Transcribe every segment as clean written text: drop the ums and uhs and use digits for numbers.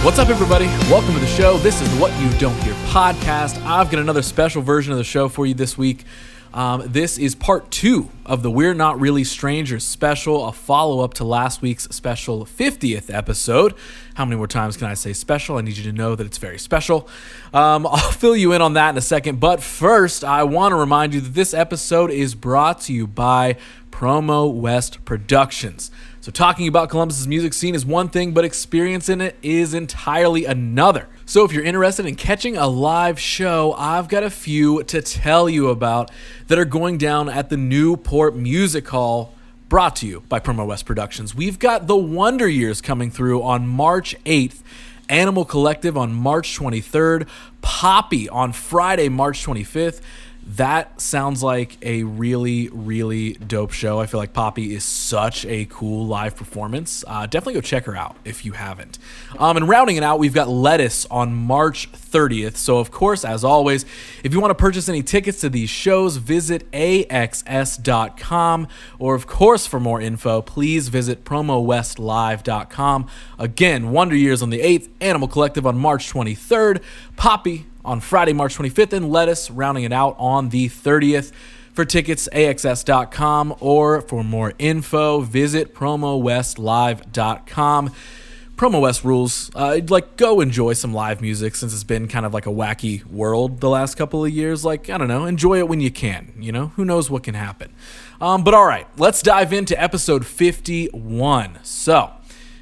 What's up, everybody? Welcome to the show. This is the What You Don't Hear podcast. I've got another special version of the show for you this week. This is part 2 of the We're Not Really Strangers special, a follow-up to last week's special 50th episode. How many more times can I say special? I need you to know that it's very special. I'll fill you in on that in a second, but first, I want to remind you that this episode is brought to you by Promo West Productions. So talking about Columbus's music scene is one thing, but experiencing it is entirely another. So if you're interested in catching a live show, I've got a few to tell you about that are going down at the Newport Music Hall, brought to you by Promo West Productions. We've got the Wonder Years coming through on March 8th, Animal Collective on March 23rd, Poppy on Friday, March 25th. That sounds like a really, really dope show. I feel like Poppy is such a cool live performance. Definitely go check her out if you haven't. And rounding it out, we've got Lettuce on March 30th. So, of course, as always, if you want to purchase any tickets to these shows, visit axs.com. Or, of course, for more info, please visit promowestlive.com. Again, Wonder Years on the 8th, Animal Collective on March 23rd, Poppy on Friday, March 25th, and Lettuce rounding it out on the 30th. For tickets, axs.com, or for more info, visit promowestlive.com. Promo West rules. Go enjoy some live music since it's been kind of like a wacky world the last couple of years. I don't know, enjoy it when you can. Who knows what can happen. But all right, let's dive into episode 51. So,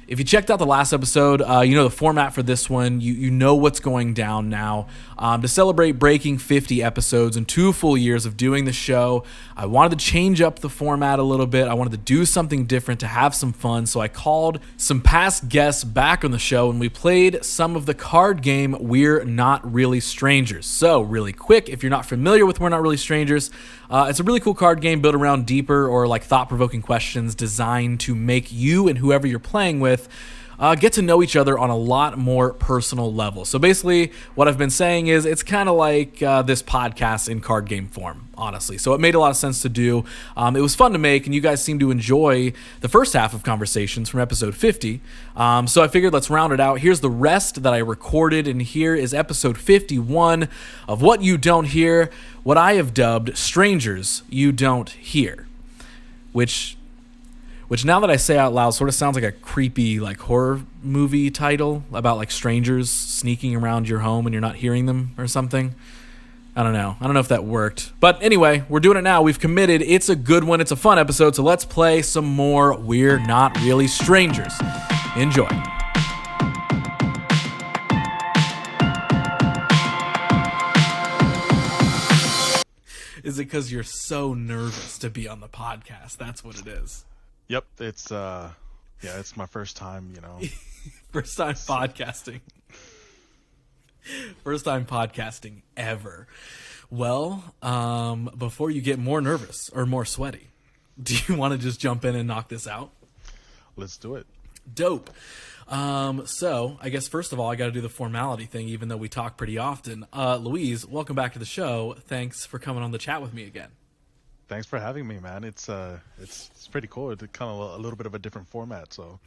if you checked out the last episode, you know the format for this one. You know what's going down now. To celebrate breaking 50 episodes and 2 full years of doing the show, I wanted to change up the format a little bit. I wanted to do something different to have some fun. So I called some past guests back on the show and we played some of the card game We're Not Really Strangers. So really quick, if you're not familiar with We're Not Really Strangers, it's a really cool card game built around deeper or thought-provoking questions designed to make you and whoever you're playing with get to know each other on a lot more personal level. So basically, what I've been saying is it's kind of like this podcast in card game form, honestly. So it made a lot of sense to do. It was fun to make, and you guys seem to enjoy the first half of conversations from episode 50. So I figured let's round it out. Here's the rest that I recorded, and here is episode 51 of What You Don't Hear, what I have dubbed Strangers You Don't Hear, which now that I say out loud sort of sounds like a creepy horror movie title about strangers sneaking around your home and you're not hearing them or something. I don't know if that worked. But anyway, we're doing it now. We've committed. It's a good one. It's a fun episode. So let's play some more We're Not Really Strangers. Enjoy. Is it because you're so nervous to be on the podcast? That's what it is. Yep, it's it's my first time, First time podcasting. First time podcasting ever. Well, before you get more nervous or more sweaty, do you want to just jump in and knock this out? Let's do it. Dope. So I guess first of all, I got to do the formality thing, even though we talk pretty often. Louise, welcome back to the show. Thanks for coming on the chat with me again. Thanks for having me, man. It's pretty cool. It's kind of a little bit of a different format, so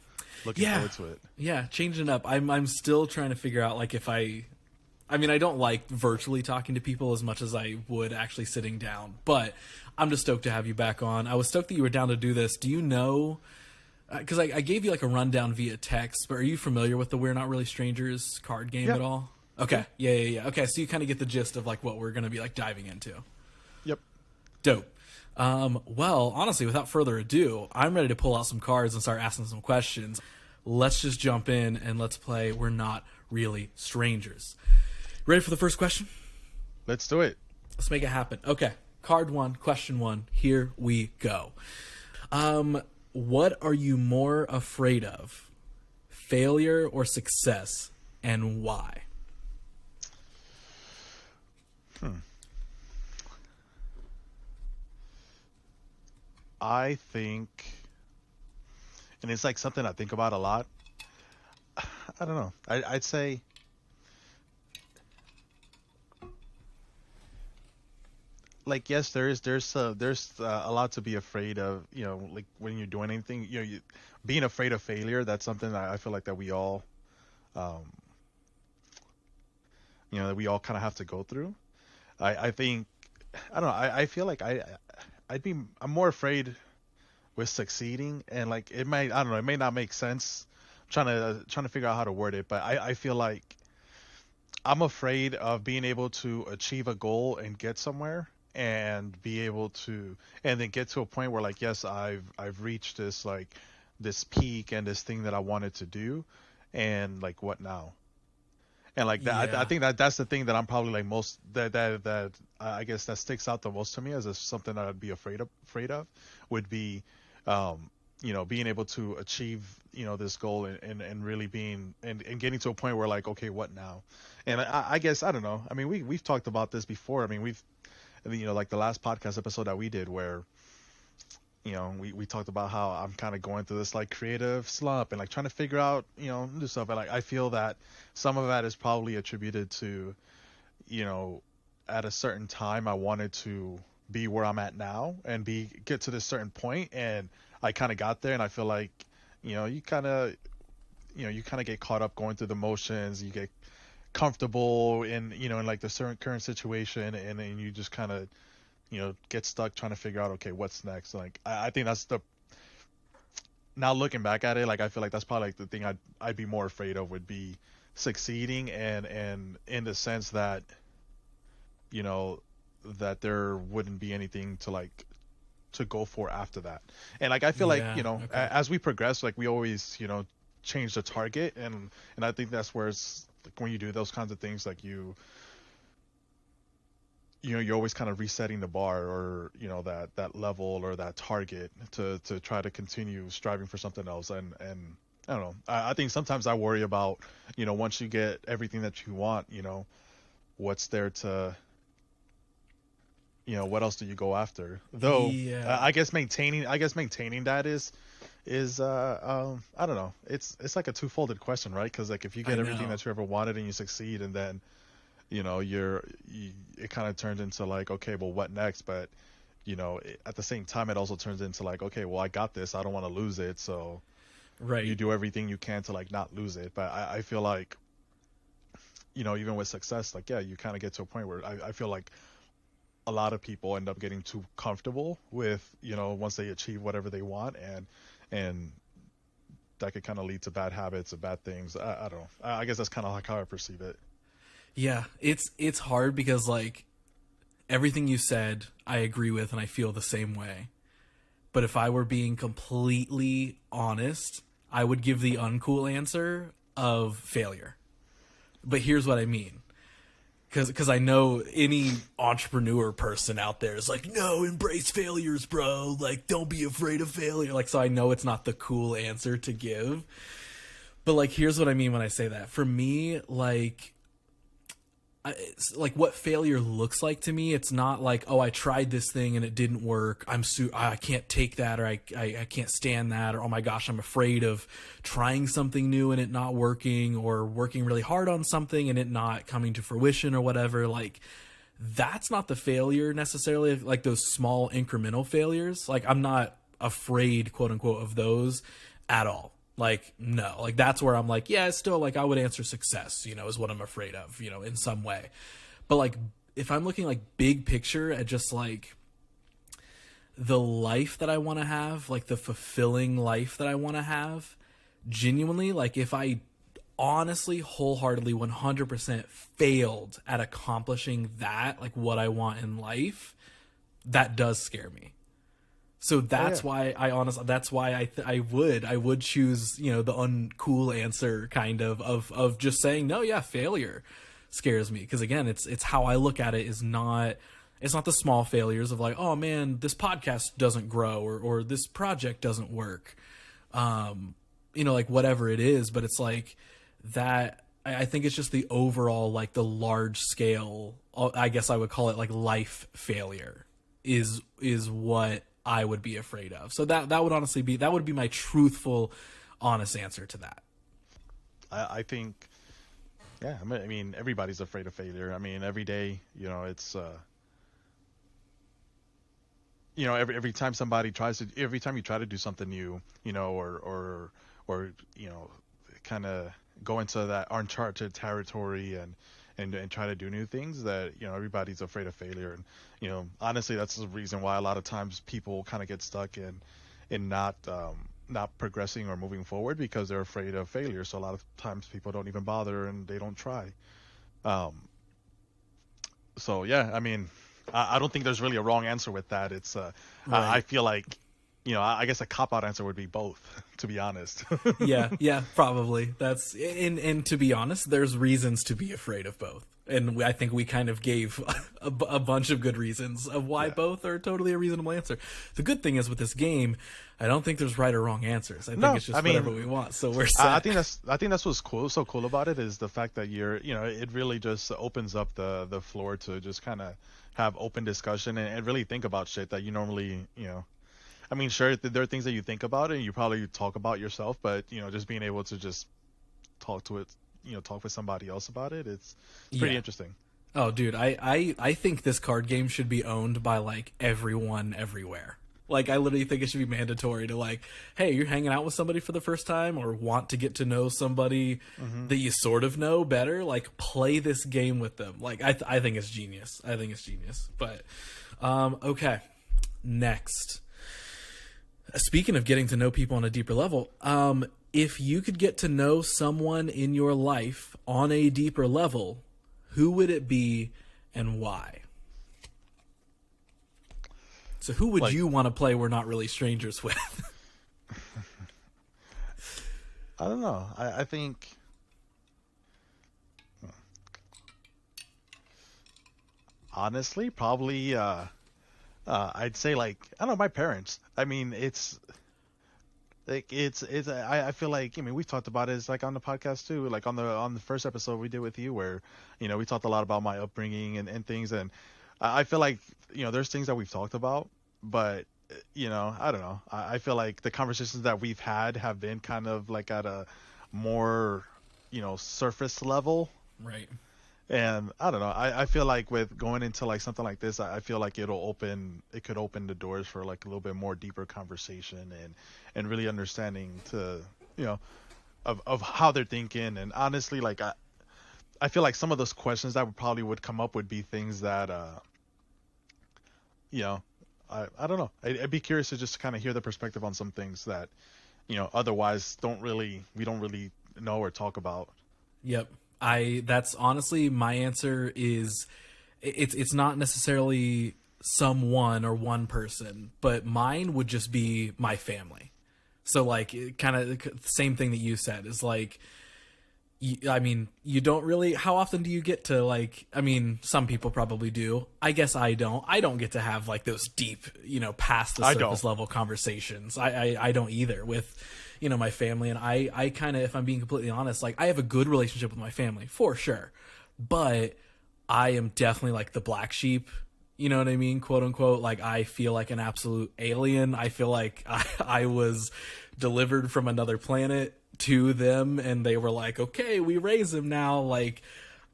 looking forward to it. Yeah, changing it up. I'm still trying to figure out if I don't like virtually talking to people as much as I would actually sitting down, but I'm just stoked to have you back on. I was stoked that you were down to do this. Do you know? Because I gave you a rundown via text, but are you familiar with the We're Not Really Strangers card game at all? Okay, yeah. Okay, so you kind of get the gist of what we're gonna be diving into. Yep. Dope. Well, honestly, without further ado, I'm ready to pull out some cards and start asking some questions. Let's just jump in and let's play We're Not Really Strangers. Ready for the first question? Let's do it. Let's make it happen. Okay. Card 1, question 1. Here we go. What are you more afraid of? Failure or success, and why? I think, and it's something I think about a lot. I don't know. I'd say yes, there's a lot to be afraid of, when you're doing anything, being afraid of failure. That's something that I feel that we all that we all kind of have to go through. I think, I don't know. I feel like I'm more afraid with succeeding, and like it might, I don't know, it may not make sense. Trying to figure out how to word it, but I feel like I'm afraid of being able to achieve a goal and get somewhere and be able to, and then get to a point where like, yes, I've reached this, like this peak and this thing that I wanted to do, and like what now? And like that, I Yeah. think that's the thing that I'm probably like most, that I guess that sticks out the most to me as something that I'd be afraid of would be, being able to achieve, this goal, and really being, and getting to a point where like, okay, what now? And I guess, I don't know. I mean, we've talked about this before. I mean, like the last podcast episode that we did where, we talked about how I'm kind of going through this like creative slump and like trying to figure out, new stuff. And like, I feel that some of that is probably attributed to, you know, at a certain time I wanted to be where I'm at now and get to this certain point, and I kind of got there. And I feel like, you kind of get caught up going through the motions. You get comfortable in like the certain current situation, and then you just kind of, get stuck trying to figure out, okay, what's next. Like I think that's the, now looking back at it, like I feel like that's probably like the thing I'd be more afraid of would be succeeding, and in the sense that, you know that there wouldn't be anything to like to go for after that. And like I feel like, Yeah. Okay. as we progress, like we always, change the target, and I think that's where it's like when you do those kinds of things, like you're always kind of resetting the bar, or that level or that target to try to continue striving for something else. And I don't know, I think sometimes I worry about, once you get everything that you want, what's there to, what else do you go after, though. Yeah. I guess maintaining that is I don't know, it's like a two-folded question, right? Because like if you I get everything know. that you ever wanted and you succeed, and then it kind of turns into like, okay, well, what next? But at the same time, it also turns into like, okay, well, I got this, I don't want to lose it, so you Right. do everything you can to like not lose it. But I feel like, even with success, like, yeah, you kind of get to a point where I feel like a lot of people end up getting too comfortable with, once they achieve whatever they want, and that could kind of lead to bad habits or bad things. I don't know. I guess that's kind of like how I perceive it. Yeah. It's hard because like everything you said, I agree with, and I feel the same way. But if I were being completely honest, I would give the uncool answer of failure. But here's what I mean. Because I know any entrepreneur person out there is like, no, embrace failures, bro. Like, don't be afraid of failure. Like, so I know it's not the cool answer to give. But, like, here's what I mean when I say that. For me, like, it's like what failure looks like to me, it's not like, oh, I tried this thing and it didn't work, I can't take that, or I can't stand that, or oh my gosh, I'm afraid of trying something new and it not working, or working really hard on something and it not coming to fruition or whatever. Like, that's not the failure necessarily. Like those small incremental failures, like I'm not afraid, quote unquote, of those at all. Like, no, like that's where I'm like, yeah, it's still like I would answer success, is what I'm afraid of, in some way. But like, if I'm looking like big picture at just like the life that I want to have, like the fulfilling life that I want to have, genuinely, like if I honestly, wholeheartedly, 100% failed at accomplishing that, like what I want in life, that does scare me. So Oh yeah. that's why I would choose, the uncool answer kind of just saying no. Yeah, failure scares me because again, it's how I look at it. It's not the small failures of like, oh man, this podcast doesn't grow, or this project doesn't work, like whatever it is. But it's like that. I think it's just the overall, like the large scale, I guess I would call it like life failure is what I would be afraid of. So that would honestly be my truthful, honest answer to that. I think, yeah. I mean, everybody's afraid of failure. I mean, every day, it's every time you try to do something new, or kind of go into that uncharted territory, and try to do new things, that everybody's afraid of failure. And honestly, that's the reason why a lot of times people kind of get stuck in not progressing or moving forward, because they're afraid of failure. So a lot of times people don't even bother and they don't try. um so yeah, I mean, I don't think there's really a wrong answer with that. It's I Right. feel like, I guess a cop out answer would be both, to be honest. Yeah, yeah, probably. That's and to be honest, there's reasons to be afraid of both. And I think we kind of gave a bunch of good reasons of why Yeah. both are totally a reasonable answer. The good thing is with this game, I don't think there's right or wrong answers. I think No, it's just I mean, whatever we want. So we're I set. think that's what's cool, so cool about it, is the fact that it really just opens up the floor to just kind of have open discussion and really think about shit that you normally, I mean, sure, there are things that you think about and you probably talk about yourself, but just being able to just talk to it, talk with somebody else about it, it's pretty Yeah. interesting. Oh, dude, I think this card game should be owned by like everyone everywhere. Like, I literally think it should be mandatory to like, hey, you're hanging out with somebody for the first time or want to get to know somebody Hmm. that you sort of know better. Like, play this game with them. Like, I think it's genius. I think it's genius. But, okay, next. Speaking of getting to know people on a deeper level, if you could get to know someone in your life on a deeper level, who would it be and why? So who would Like, you want to play We're Not Really Strangers with? I don't know. I think, honestly, probably, I'd say, like, I don't know, my parents. I mean, it's like I feel like, I mean, we've talked about it. It's like on the podcast too, like on the first episode we did with you, where we talked a lot about my upbringing and things, and I feel like there's things that we've talked about, but I don't know. I feel like the conversations that we've had have been kind of like at a more surface level. Right. And I don't know. I feel like with going into like something like this, I feel like it could open the doors for like a little bit more deeper conversation and really understanding to, you know, of how they're thinking. And honestly, like I feel like some of those questions that would come up would be things that, you know, I don't know. I'd be curious to just kind of hear the perspective on some things that, otherwise we don't really know or talk about. Yep. That's honestly my answer is it's not necessarily someone or one person, but mine would just be my family. So like kind of the same thing that you said is like I mean, you don't really. How often do you get to like? I mean, some people probably do. I guess I don't. I don't get to have like those deep, past the I surface don't. level conversations. I don't either with, my family. And I kind of, if I'm being completely honest, like I have a good relationship with my family for sure, but I am definitely like the black sheep. You know what I mean, quote unquote. Like I feel like an absolute alien. I feel like I was delivered from another planet to them and they were like, okay, we raise him now. Like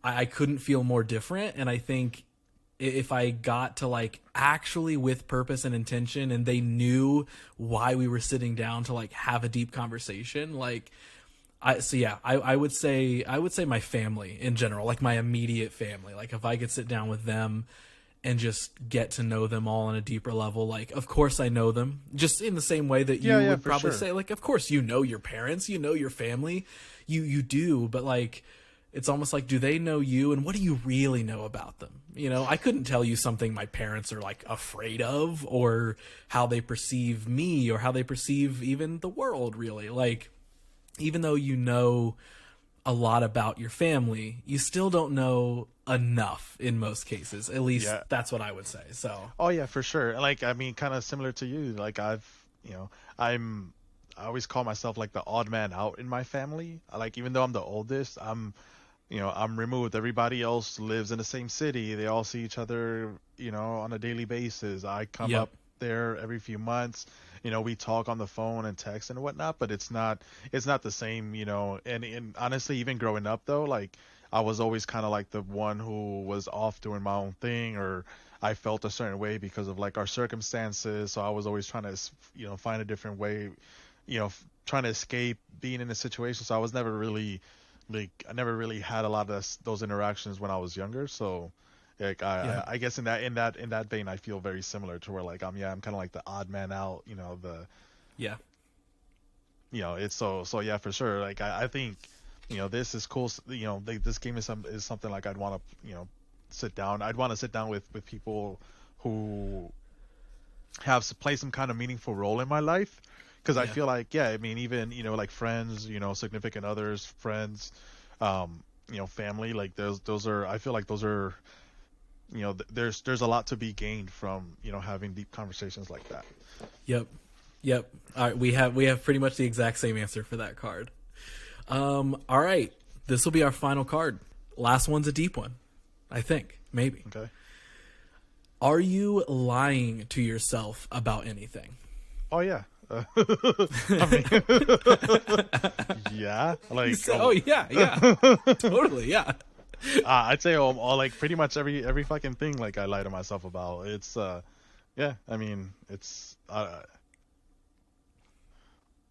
I couldn't feel more different. And I think if I got to like actually with purpose and intention and they knew why we were sitting down to like have a deep conversation, like I would say my family in general, like my immediate family. Like if I could sit down with them and just get to know them all on a deeper level. Like, of course I know them, just in the same way that you Yeah, would for probably sure. say, like, of course you know your parents, you know your family, you do, but like, it's almost like, do they know you, and what do you really know about them? I couldn't tell you something my parents are like afraid of, or how they perceive me, or how they perceive even the world. Really, like, even though you know a lot about your family, you still don't know enough in most cases. At least Yeah. that's what I would say. So, Oh yeah, for sure. Like, I mean, kind of similar to you. Like I'm I always call myself like the odd man out in my family. Like, even though I'm the oldest, I'm removed. Everybody else lives in the same city. They all see each other, on a daily basis. I come yep. up there every few months. We talk on the phone and text and whatnot, but it's not the same. And honestly, even growing up though, like I was always kind of like the one who was off doing my own thing, or I felt a certain way because of like our circumstances. So I was always trying to, find a different way, trying to escape being in a situation. So I was never really like I never really had a lot of those interactions when I was younger. So like Yeah. I guess in that vein, I feel very similar to where like I'm kind of like the odd man out. Yeah. It's so yeah, for sure. Like I think this is cool. Like, this game is something like I'd want to sit down. I'd want to sit down with people who have play some kind of meaningful role in my life, because I Yeah. feel like, yeah, I mean, even like friends, significant others, friends, family, like those are, I feel like those are, there's a lot to be gained from having deep conversations like that. Yep. Yep. All right, we have pretty much the exact same answer for that card. All right. This will be our final card. Last one's a deep one, I think. Maybe. Okay. Are you lying to yourself about anything? Oh yeah. I mean, yeah, like Oh yeah, yeah. Totally, yeah. I'd say all like pretty much every fucking thing like I lie to myself about. It's yeah, I mean, it's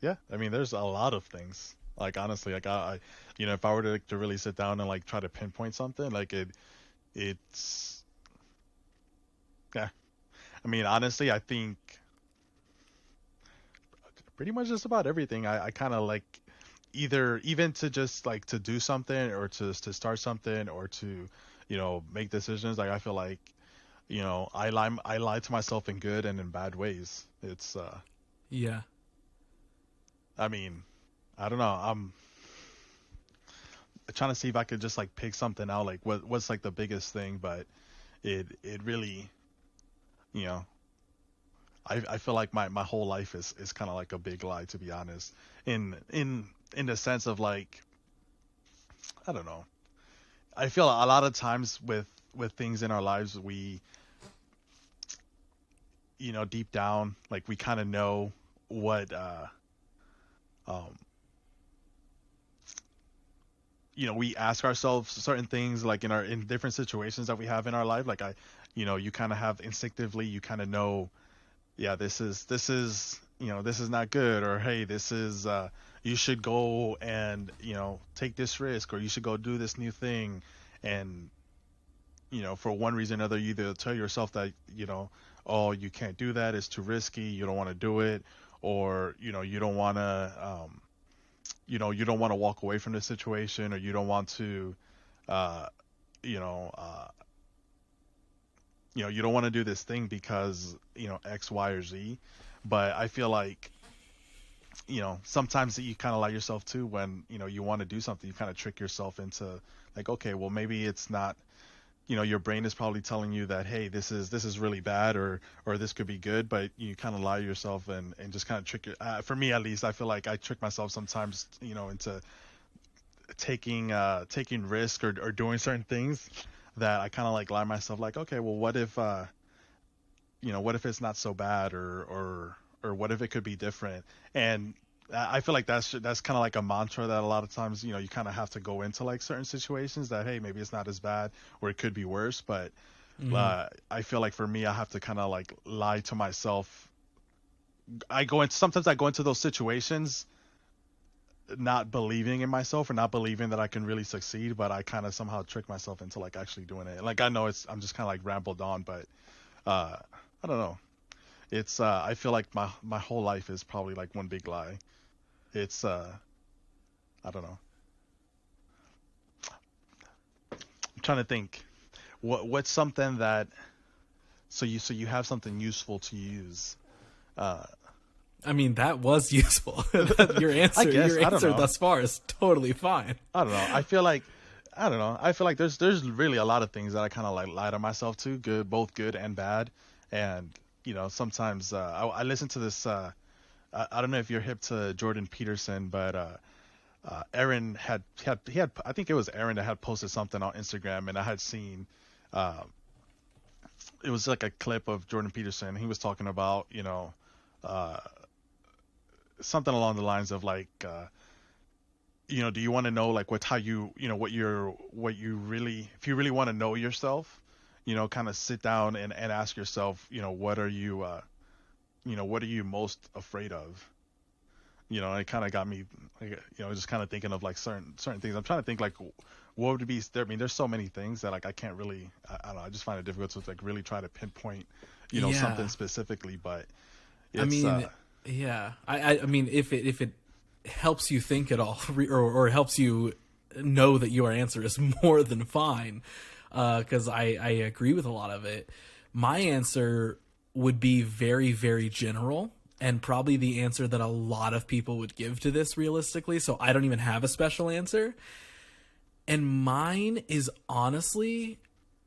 yeah, I mean, there's a lot of things. Like honestly, like if I were to really sit down and like try to pinpoint something, like it's yeah. I mean, honestly, I think pretty much just about everything. I kind of like either even to just like to do something or to start something or to make decisions. Like I feel like I lie to myself in good and in bad ways. It's Yeah. I mean, I don't know. I'm trying to see if I could just like pick something out, like what's like the biggest thing, but it really, you know, I feel like my whole life is kind of like a big lie, to be honest. In the sense of like, I don't know. I feel a lot of times with things in our lives, we, deep down, like we kind of know what um we ask ourselves certain things like in different situations that we have in our life. Like you kind of have instinctively, you kind of know, yeah, this is not good, or hey, this is you should go and take this risk, or you should go do this new thing. And for one reason or another, you either tell yourself that oh, you can't do that, it's too risky, you don't want to do it, or you don't want to you don't want to walk away from the situation, or you don't want to uh you know uh you don't want to do this thing because X, Y, or Z. But I feel like sometimes you kind of lie yourself too when you want to do something. You kind of trick yourself into like, okay, well, maybe it's not, your brain is probably telling you that, hey, this is really bad, or this could be good, but you kind of lie to yourself and just kind of trick for me at least, I feel like I trick myself sometimes into taking risk, or doing certain things that I kind of like lie myself like, okay, well, what if it's not so bad, or what if it could be different? And I feel like that's kind of like a mantra that a lot of times you kind of have to go into like certain situations that, hey, maybe it's not as bad, or it could be worse. But Hmm. I feel like for me, I have to kind of like lie to myself. I go into those situations not believing in myself, or not believing that I can really succeed, but I kind of somehow trick myself into like actually doing it. Like I know I'm just kind of like rambled on, but uh I don't know. It's I feel like my whole life is probably like one big lie. It's I don't know. I'm trying to think. What's something that, so you have something useful to use. Uh I mean, that was useful. Your I answer, guess, your I don't answer know. thus far is totally fine. I don't know. I don't know. I feel like there's really a lot of things that I kind of like lie to myself to, good, both good and bad. And sometimes I listen to this. I don't know if you're hip to Jordan Peterson, but Aaron he had I think it was Aaron that had posted something on Instagram, and I had seen uh, it was like a clip of Jordan Peterson. He was talking about uh, something along the lines of like. Do you want to know like what how you what you really, if you really want to know yourself, kind of sit down and ask yourself, what are you most afraid of? it kind of got me, like, just kind of thinking of like certain things. I'm trying to think like what would be there. I mean, there's so many things that like I can't really, I don't know. I just find it difficult to like really try to pinpoint, something Yeah. specifically. But I it's mean, yeah. I mean, if it helps you think at all, or helps you know that your answer is more than fine, because I agree with a lot of it. My answer would be very, very general, and probably the answer that a lot of people would give to this realistically. So I don't even have a special answer. And mine is honestly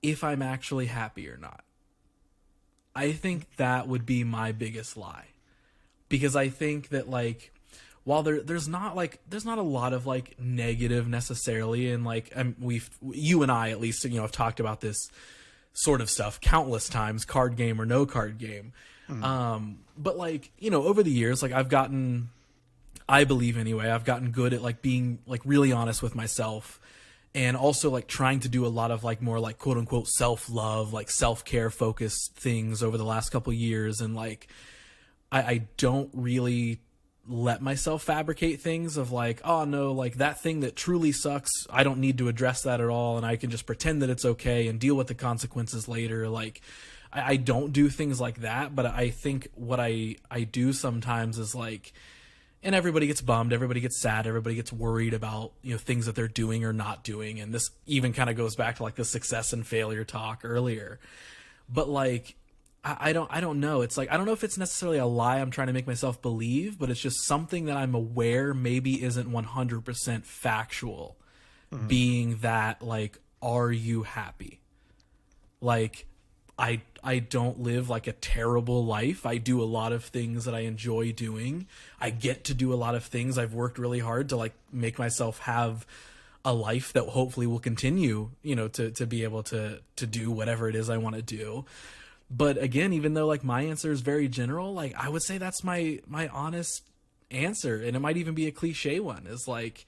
if I'm actually happy or not. I think that would be my biggest lie. Because I think that like while there's not a lot of like negative necessarily, and like you and I at least have talked about this sort of stuff countless times, card game or no card game. But like over the years, like I believe anyway, I've gotten good at like being like really honest with myself, and also like trying to do a lot of like more like quote unquote self-love, like self-care focused things over the last couple years. And like I don't really let myself fabricate things of like, oh no, like that thing that truly sucks, I don't need to address that at all, and I can just pretend that it's okay and deal with the consequences later. Like I don't do things like that. But I think what I do sometimes is like, and everybody gets bummed, everybody gets sad, everybody gets worried about things that they're doing or not doing. And this even kind of goes back to like the success and failure talk earlier. But like I don't know. It's like I don't know if it's necessarily a lie I'm trying to make myself believe, but it's just something that I'm aware maybe isn't 100% factual. Being that like, are you happy? Like I don't live like a terrible life. I do a lot of things that I enjoy doing. I get to do a lot of things. I've worked really hard to like make myself have a life that hopefully will continue, to be able to do whatever it is I want to do. But again, even though like my answer is very general, like I would say that's my honest answer, and it might even be a cliche one. Is like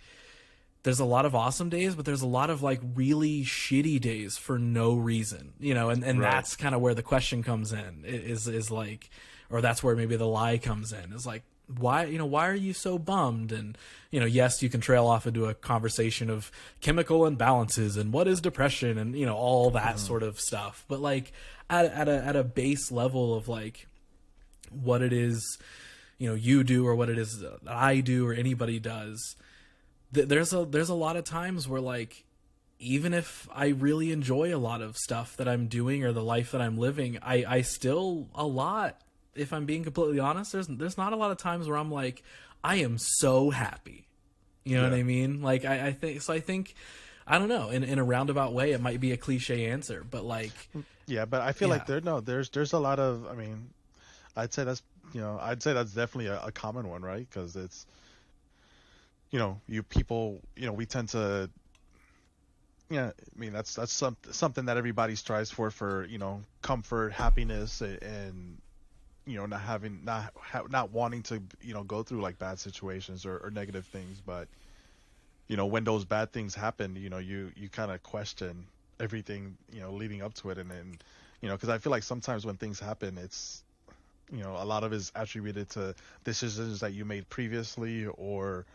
there's a lot of awesome days, but there's a lot of like really shitty days for no reason, and right. that's kind of where the question comes in. Is like, or that's where maybe the lie comes in. Is like, why are you so bummed? And yes, you can trail off into a conversation of chemical imbalances and what is depression and all that sort of stuff. But like at a base level of like what it is you do, or what it is that I do or anybody does, there's a lot of times where like even if I really enjoy a lot of stuff that I'm doing or the life that I'm living, I still a lot, if I'm being completely honest, there's not a lot of times where I'm like, I am so happy. You know what I mean? Like I think so. I think, I don't know, in a roundabout way, it might be a cliche answer, but like, Yeah, but I feel like there's a lot of, I mean, I'd say that's definitely a common one, right? Because it's, you people, we tend to, yeah, I mean that's something that everybody strives for, comfort, happiness, and not wanting to go through like bad situations or negative things. But when those bad things happen, you kind of question everything leading up to it. And then because I feel like sometimes when things happen, it's a lot of it is attributed to decisions that you made previously, or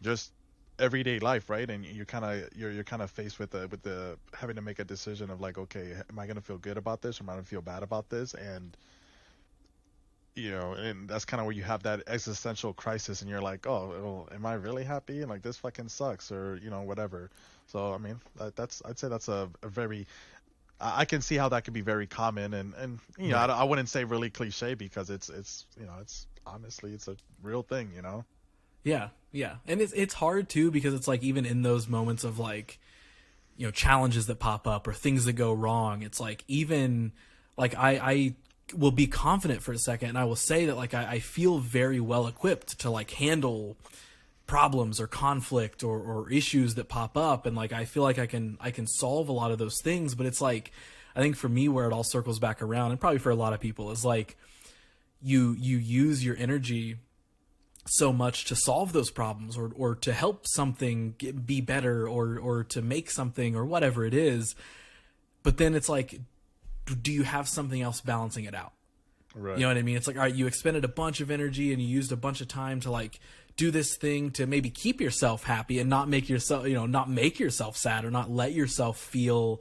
just everyday life, right? And you're kind of faced with the having to make a decision of like, okay, am I gonna feel good about this, or am I gonna feel bad about this? And and that's kind of where you have that existential crisis, and you're like, oh, well, am I really happy? And like, this fucking sucks, or whatever. So I mean, I'd say that's a very, I can see how that could be very common, and right. I wouldn't say really cliche, because it's it's honestly, it's a real thing. Yeah, yeah. And it's hard too, because it's like even in those moments of like, challenges that pop up or things that go wrong, it's like even like I will be confident for a second, and I will say that like I feel very well equipped to like handle problems or conflict or issues that pop up, and like I feel like I can solve a lot of those things. But it's like, I think for me where it all circles back around, and probably for a lot of people, is like you use your energy so much to solve those problems, or to help something be better, or to make something, or whatever it is. But then it's like, do you have something else balancing it out? Right. You know what I mean? It's like, all right, you expended a bunch of energy and you used a bunch of time to like do this thing to maybe keep yourself happy and not make yourself, not make yourself sad or not let yourself feel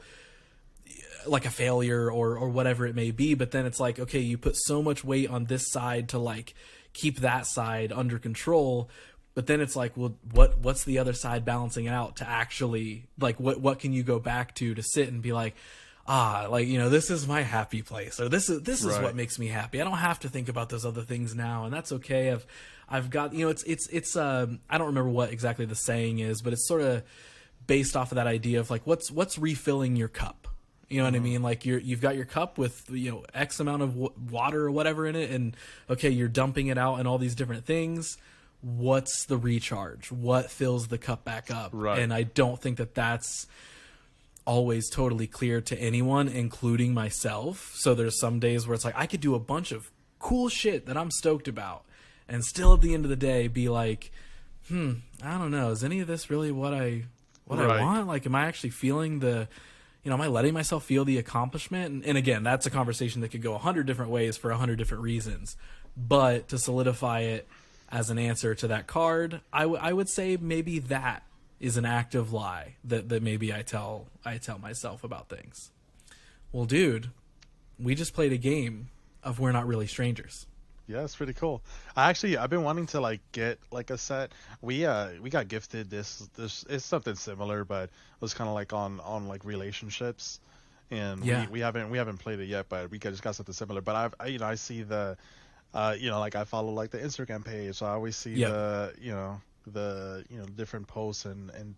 like a failure or whatever it may be. But then it's like, okay, you put so much weight on this side to like keep that side under control. But then it's like, well, what's the other side balancing it out to actually like, what can you go back to sit and be like, like, this is my happy place, or this is Right. what makes me happy. I don't have to think about those other things now. And that's okay. I've got, it's I don't remember what exactly the saying is, but it's sort of based off of that idea of like, what's refilling your cup. You know what I mean? Like you've got your cup with, X amount of water or whatever in it. And okay, you're dumping it out and all these different things. What's the recharge? What fills the cup back up? Right. And I don't think that that's always totally clear to anyone, including myself. So there's some days where it's like I could do a bunch of cool shit that I'm stoked about and still at the end of the day be like, I don't know, is any of this really what I Right. want? Like, am I actually feeling am I letting myself feel the accomplishment? And again, that's a conversation that could go 100 different ways for 100 different reasons. But to solidify it as an answer to that card, I would say maybe that is an active lie that maybe I tell myself about things. Well, dude, we just played a game of We're Not Really Strangers. Yeah, it's pretty cool. I've been wanting to like get like a set. We got gifted this it's something similar, but it was kind of like on like relationships, and Yeah. we haven't played it yet, but we just got something similar. But I see the like I follow like the Instagram page, so I always see Yep. the different posts and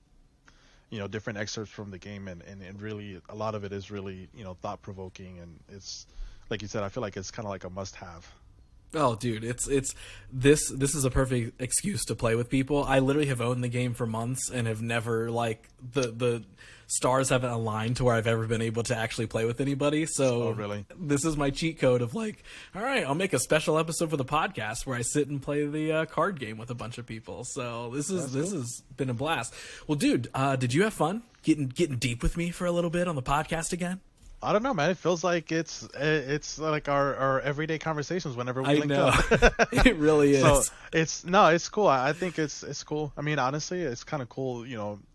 different excerpts from the game, and really a lot of it is really thought provoking, and it's like you said, I feel like it's kind of like a must have. Oh, dude, it's this is a perfect excuse to play with people. I literally have owned the game for months and have never like the stars haven't aligned to where I've ever been able to actually play with anybody. So Oh, really? This is my cheat code of like, all right, I'll make a special episode for the podcast where I sit and play the card game with a bunch of people. So this has been a blast. Well, dude, did you have fun getting deep with me for a little bit on the podcast again? I don't know, man. It feels like it's like our everyday conversations whenever we I link know. up. It really is. So it's cool. I think it's cool. I mean, honestly, it's kind of cool.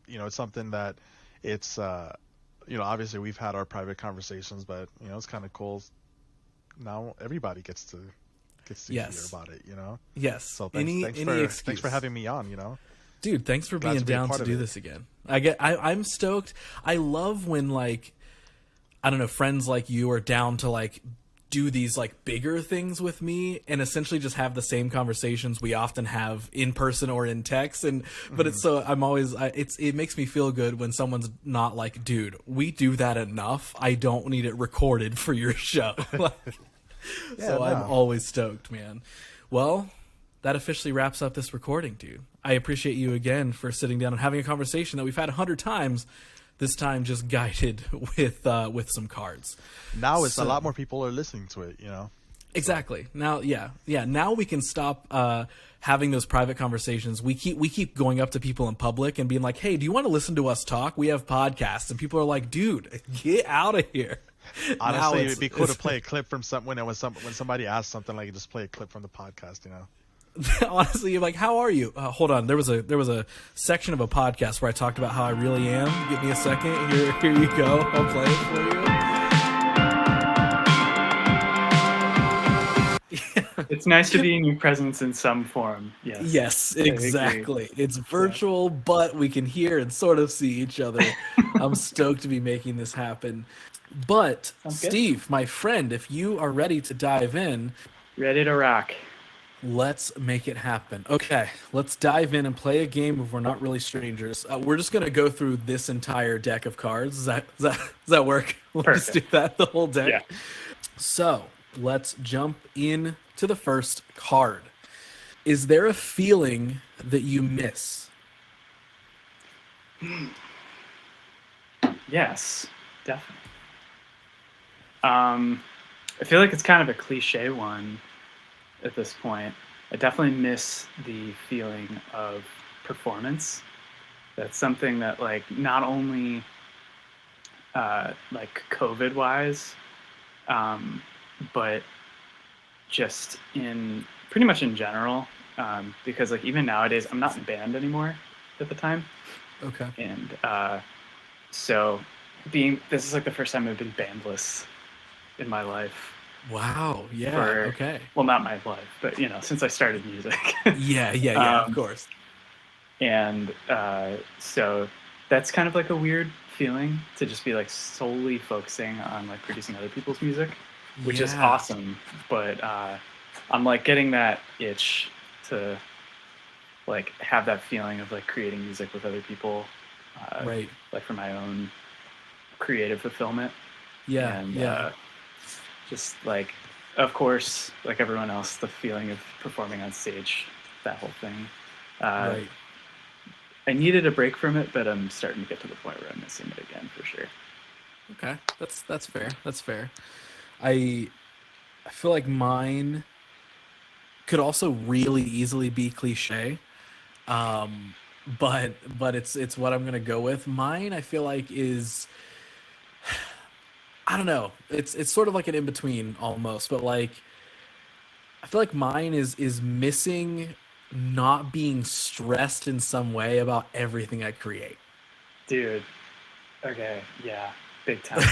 It's something that it's obviously we've had our private conversations, but it's kind of cool. Now everybody gets to hear Yes. about it. Yes. So Any thanks excuse. for having me on. Dude, thanks for Glad being to be a down part to of do it. this again. I'm stoked. I love when like, I don't know, friends like you are down to like do these like bigger things with me and essentially just have the same conversations we often have in person or in text. And but it's so I'm always it makes me feel good when someone's not like, dude, we do that enough. I don't need it recorded for your show. So I'm always stoked, man. Well, that officially wraps up this recording, dude. I appreciate you again for sitting down and having a conversation that we've had 100 times. This time just guided with some cards. Now it's a lot more people are listening to it. Exactly. Now, yeah. Now we can stop having those private conversations. We keep going up to people in public and being like, "Hey, do you want to listen to us talk? We have podcasts." And people are like, "Dude, get out of here." Honestly, it'd be cool to play a clip from when somebody asks something, like just play a clip from the podcast. Honestly, you're like, "How are you?" Hold on. There was a section of a podcast where I talked about how I really am. Give me a second. Here you go. I'll play it for you. It's nice to be in your presence in some form. Yes. Yes, exactly. It's virtual, but we can hear and sort of see each other. I'm stoked to be making this happen. But Sounds good. Steve, my friend, if you are ready to dive in, Ready to rock. let's make it happen. Okay, let's dive in and play a game of We're Not Really Strangers. We're just going to go through this entire deck of cards. Does that work? Let's do Perfect. that, the whole deck. Yeah. So let's jump in to the first card. Is there a feeling that you miss? Yes, definitely. I feel like it's kind of a cliche one at this point. I definitely miss the feeling of performance. That's something that, like, not only like COVID wise, but just in pretty much in general, because like even nowadays I'm not in band anymore at the time, Okay. and so this is like the first time I've been bandless in my life Wow. Yeah. for Okay. well, not my life, but since I started music. Yeah. Of course. And so that's kind of like a weird feeling to just be like solely focusing on like producing other people's music, which is Yeah. awesome. But I'm like getting that itch to like have that feeling of like creating music with other people, Right. like for my own creative fulfillment. Yeah. And Yeah. just like, of course, like everyone else, the feeling of performing on stage, that whole thing. Right. I needed a break from it, but I'm starting to get to the point where I'm missing it again for sure. Okay. That's fair. That's fair. I feel like mine could also really easily be cliche. But it's what I'm gonna go with. Mine, I feel like, is, I don't know. It's sort of like an in between almost, but like I feel like mine is missing not being stressed in some way about everything I create. Dude, okay, yeah, big time.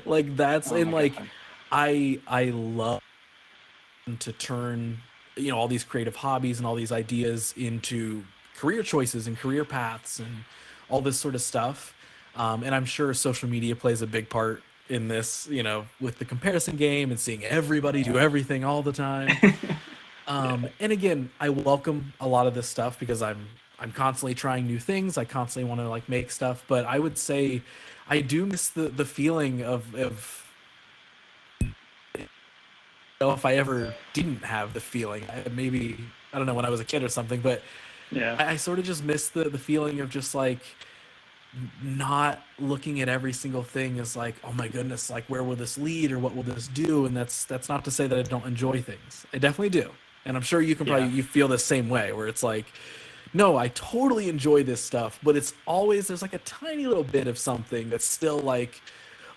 Like that's Oh in my like god. I love to turn all these creative hobbies and all these ideas into career choices and career paths and all this sort of stuff. And I'm sure social media plays a big part in this, with the comparison game and seeing everybody do everything all the time. Yeah, And again, I welcome a lot of this stuff because I'm constantly trying new things. I constantly want to like make stuff, but I would say I do miss the feeling of if I ever didn't have the feeling. Maybe I don't know, when I was a kid or something, but yeah, I sort of just miss the feeling of just like not looking at every single thing as like, oh my goodness, like where will this lead or what will this do? And that's not to say that I don't enjoy things. I definitely do. And I'm sure you can probably yeah, you feel the same way where it's like, no, I totally enjoy this stuff, but it's always there's like a tiny little bit of something that's still like,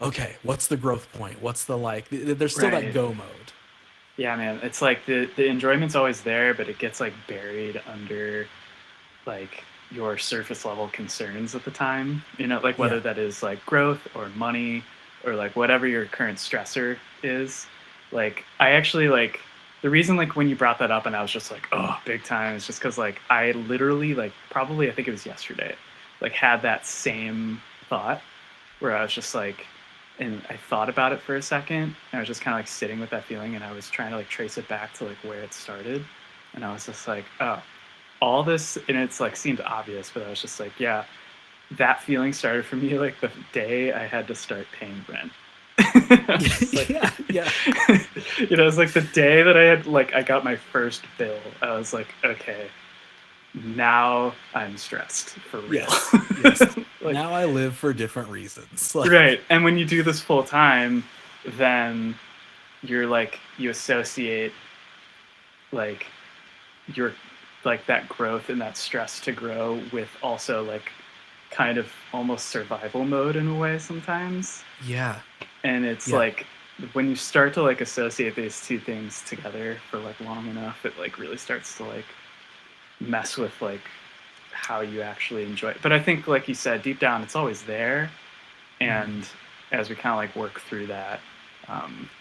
okay, what's the growth point? What's the like there's still that right. go mode. Yeah, man. It's like the enjoyment's always there, but it gets like buried under like your surface level concerns at the time. Like whether Yeah. that is like growth or money or like whatever your current stressor is. Like I actually like the reason like when you brought that up and I was just like, oh, big time, is just because like I literally like probably I think it was yesterday, like had that same thought where I was just like, and I thought about it for a second, and I was just kind of like sitting with that feeling, and I was trying to like trace it back to like where it started, and I was just like, oh, all this, and it's like seemed obvious, but I was just like, yeah, that feeling started for me like the day I had to start paying rent. I was just like, Yeah, yeah. it was like the day that I got my first bill. I was like, okay, now I'm stressed for real. Yes. Yes. Like, Now I live for different reasons. Like, right. And when you do this full time, then you're like, you associate like your like that growth and that stress to grow with also like kind of almost survival mode in a way sometimes. yeah. And it's Yeah. like when you start to like associate these two things together for like long enough, it like really starts to like mess with like how you actually enjoy it. But I think like you said, deep down it's always there, and as we kind of like work through that,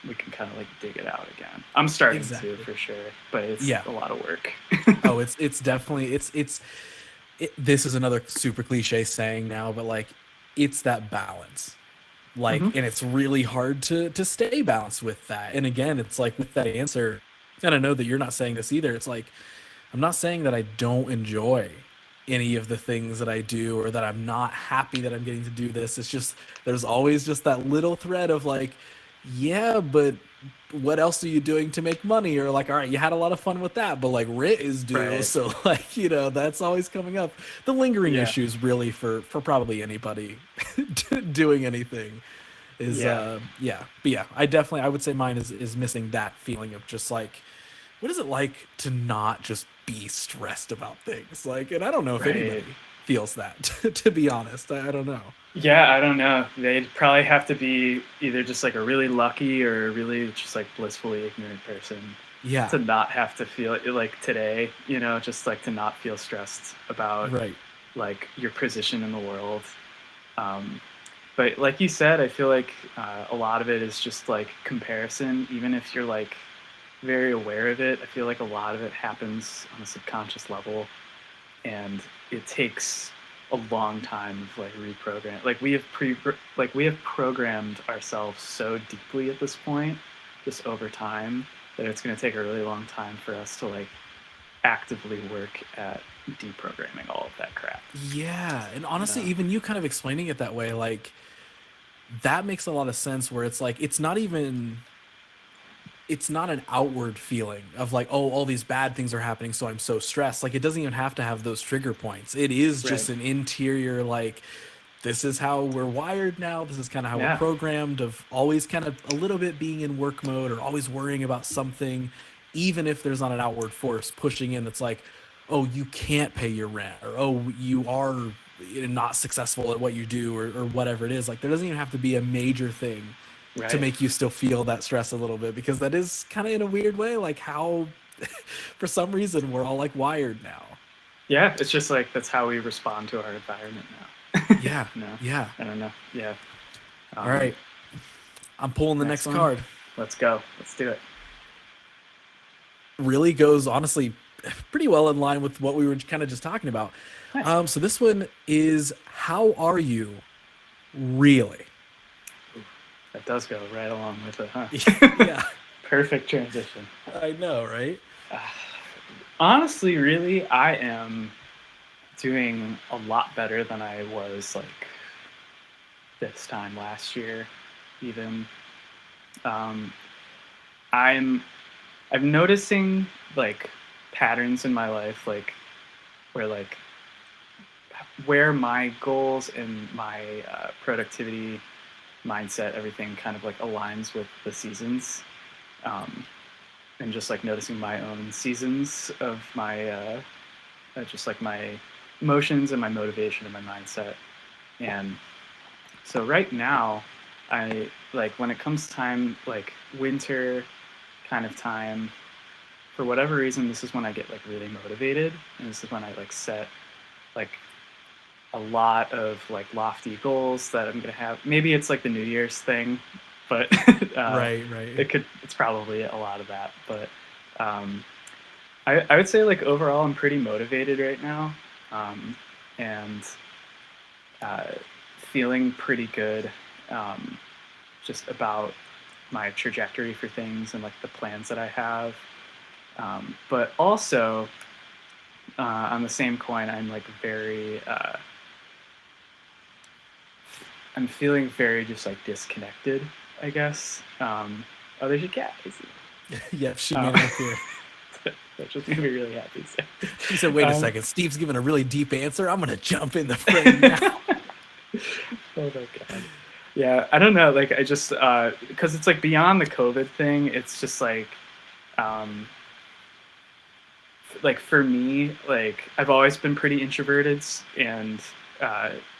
we can kind of like dig it out again. I'm starting Exactly. to for sure, but it's Yeah. a lot of work. Oh, it's definitely this is another super cliche saying now, but like it's that balance. Like, Hmm. and it's really hard to stay balanced with that. And again, it's like with that answer, and I know that you're not saying this either. It's like I'm not saying that I don't enjoy any of the things that I do or that I'm not happy that I'm getting to do this. It's just there's always just that little thread of like, yeah, but what else are you doing to make money? Or like, all right, you had a lot of fun with that, but like rent is due. Right. So like, that's always coming up. The lingering Yeah. issues really for probably anybody doing anything is Yeah. yeah. But yeah, I would say mine is missing that feeling of just like, what is it like to not just be stressed about things? Like, and I don't know if anybody Right. feels that, to be honest. I don't know. Yeah, I don't know. They'd probably have to be either just like a really lucky or a really just like blissfully ignorant person Yeah, to not have to feel it like today, just like to not feel stressed about right. like your position in the world. Um, but like you said, I feel like a lot of it is just like comparison. Even if you're like very aware of it, I feel like a lot of it happens on a subconscious level, and it takes a long time of like reprogram. We have programmed ourselves so deeply at this point, just over time, that it's going to take a really long time for us to like actively work at deprogramming all of that crap. Yeah, and honestly, No. even you kind of explaining it that way, like that makes a lot of sense. Where it's like it's not an outward feeling of like, oh, all these bad things are happening, so I'm so stressed. Like it doesn't even have to have those trigger points. It is Right. just an interior, like, this is how we're wired now. This is kind of how we're Yeah. programmed, of always kind of a little bit being in work mode or always worrying about something, even if there's not an outward force pushing in that's like, oh, you can't pay your rent, or oh, you are not successful at what you do, or whatever it is. Like there doesn't even have to be a major thing to Right. make you still feel that stress a little bit, because that is kind of in a weird way like how for some reason we're all like wired now. Yeah. It's just like that's how we respond to our environment now. Yeah, No, yeah. I don't know. Yeah. All Um, right, I'm pulling the Next next one. card. Let's go. Let's do it. Really goes honestly pretty well in line with what we were kind of just talking about. Nice. So this one is, how are you really? That does go right along with it, huh? Yeah, Perfect transition. I know, right? Honestly, really, I am doing a lot better than I was like this time last year, even. Um, I'm I'm noticing like patterns in my life, like where like where my goals and my productivity mindset, everything kind of like aligns with the seasons, um, and just like noticing my own seasons of my just like my emotions and my motivation and my mindset. And so right now, I like when it comes time like winter kind of time, for whatever reason, this is when I get like really motivated, and this is when I like set like a lot of like lofty goals that I'm gonna have. Maybe it's like the New Year's thing, but Right, right. it's probably a lot of that. But um, I would say like overall I'm pretty motivated right now, um, and uh, feeling pretty good, um, just about my trajectory for things and like the plans that I have. But also on the same coin, I'm like very I'm feeling very just like disconnected, I guess. Oh, there's your cat. Yep, she made Um, it appear. that just made me really happy. So. She said, wait a second, Steve's giving a really deep answer, I'm gonna jump in the frame now. Oh my god. Yeah, I don't know. Like, I just because it's like beyond the COVID thing. It's just like for me, like I've always been pretty introverted and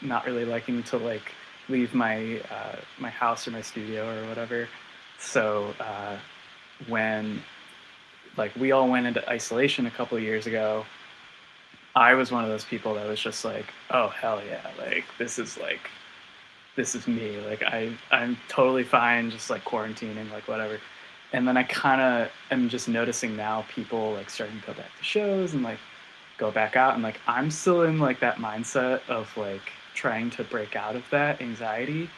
not really liking to like leave my house or my studio or whatever. So when like we all went into isolation a couple of years ago, I was one of those people that was just like, oh hell yeah, like this is me. Like I'm totally fine just like quarantining, like whatever. And then I kind of am just noticing now people like starting to go back to shows and like go back out, and like I'm still in like that mindset of like trying to break out of that anxiety,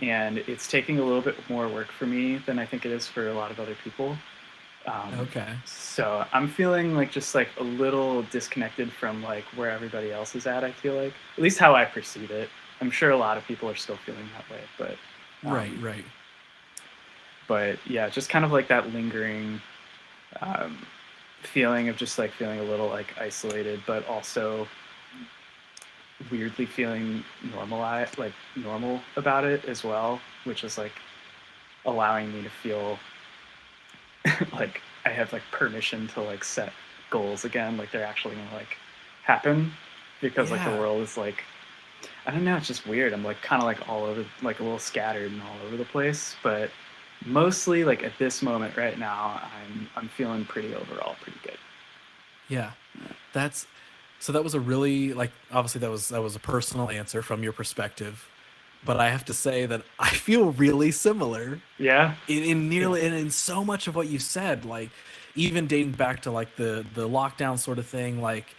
and it's taking a little bit more work for me than I think it is for a lot of other people. Okay. So I'm feeling like just like a little disconnected from like where everybody else is at. I feel like, at least how I perceive it. I'm sure a lot of people are still feeling that way, Right, um, right. but yeah, just kind of like that lingering um, feeling of just like feeling a little like isolated, but also weirdly feeling normal about it as well, which is like allowing me to feel like I have like permission to like set goals again, like they're actually gonna like happen. because like the Yeah. world is like, I don't know, it's just weird. I'm like kind of like all over, like a little scattered and all over the place, but mostly like at this moment right now, I'm feeling pretty overall pretty good. Yeah. That's so that was a really like obviously that was a personal answer from your perspective, but I have to say that I feel really similar Yeah. in Yeah. nearly and in so much of what you said, like even dating back to like the lockdown sort of thing, like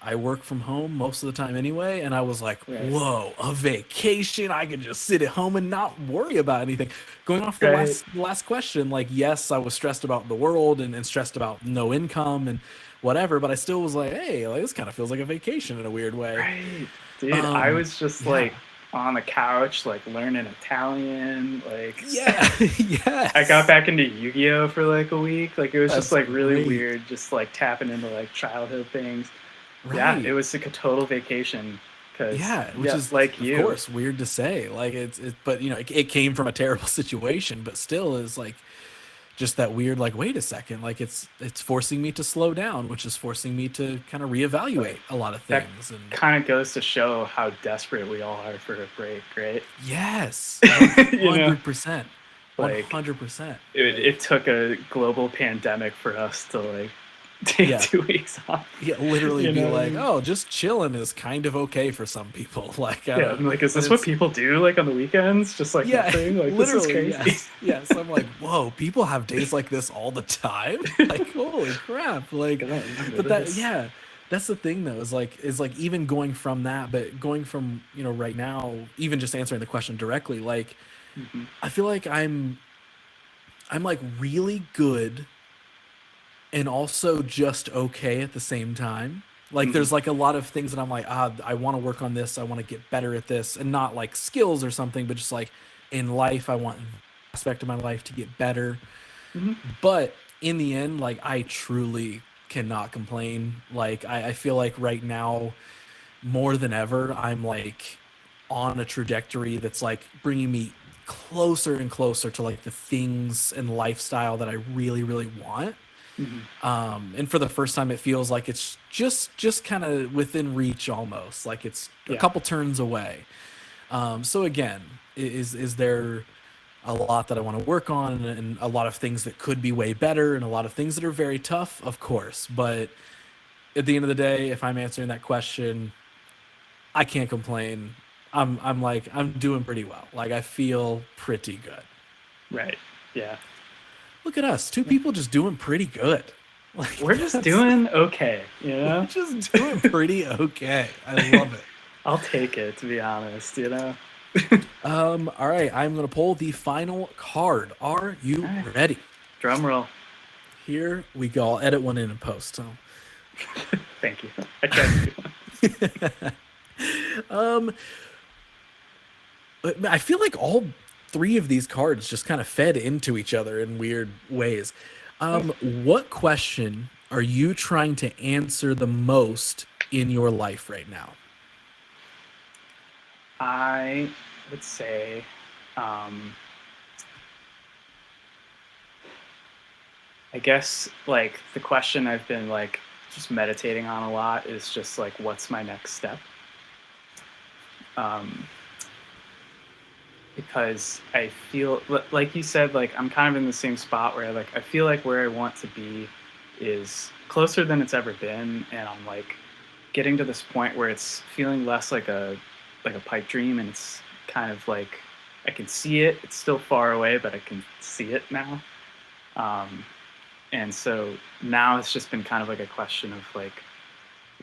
I work from home most of the time anyway, and I was like, Right. whoa, a vacation. I could just sit at home and not worry about anything. Going off Right. the last question, like, yes, I was stressed about the world and stressed about no income and whatever, but I still was like, hey, like, this kind of feels like a vacation in a weird way. Right. Dude, I Um, was just yeah. like on the couch, like learning Italian. Like, Yeah. I got Yes. back into Yu-Gi-Oh for like a week. Like, it was just That's like really great. weird, just like tapping into like childhood things. Yeah, it Right. was like a total vacation. Cause Yeah, which yeah, is like of you, course weird to say. Like but you know, it came from a terrible situation, but still is like just that weird like wait a second, like it's forcing me to slow down, which is forcing me to kind of reevaluate like a lot of that things. And kind of goes to show how desperate we all are for a break, right? yes, You know, 100%. like 100%. Like it took a global pandemic for us to like take yeah. 2 weeks off. Yeah, literally You be know what I like, mean? "Oh, just chilling is kind of okay for some people." Like I Yeah, don't I'm like, is but this what it's people do like on the weekends? Just like yeah, nothing? Like, this is literally, crazy. yes. Yes. I'm like, whoa, people have days like this all the time? Like, holy crap. Like, Like, I don't remember but that, this. yeah, that's the thing though, is like even going from that, but going from, you know, right now, even just answering the question directly, like, Hmm. I feel like I'm like really good and also just okay at the same time. Like Hmm. there's like a lot of things that I'm like, I want to work on this, I want to get better at this, and not like skills or something, but just like in life, I want aspect of my life to get better. Hmm. But in the end, like I truly cannot complain. Like I feel like right now, more than ever, I'm like on a trajectory that's like bringing me closer and closer to like the things and lifestyle that I really, really want. Hmm. And for the first time it feels like it's just kind of within reach, almost like it's a Yeah. couple turns away. So again, is there a lot that I want to work on, and a lot of things that could be way better, and a lot of things that are very tough, of course, but at the end of the day, if I'm answering that question, I can't complain. I'm like I'm doing pretty well, like I feel pretty good. Right. Yeah. Look at us, two people just doing pretty good. Like We're just that's doing okay, you we're know? just doing pretty okay. I love it. I'll take it, to be honest, you know? All right, I'm gonna pull the final card. Are All you right. ready? Drum roll. Here we go. I'll edit one in and post. So, Thank you. I tried to do one. um, I feel like all three of these cards just kind of fed into each other in weird ways. What question are you trying to answer the most in your life right now? I would say, um, I guess like the question I've been like just meditating on a lot is just like, what's my next step? Um, because I feel like you said, like I'm kind of in the same spot where like I feel like where I want to be is closer than it's ever been, and I'm like getting to this point where it's feeling less like a pipe dream, and it's kind of like I can see it. It's still far away, but I can see it now. Um, and so now it's just been kind of like a question of like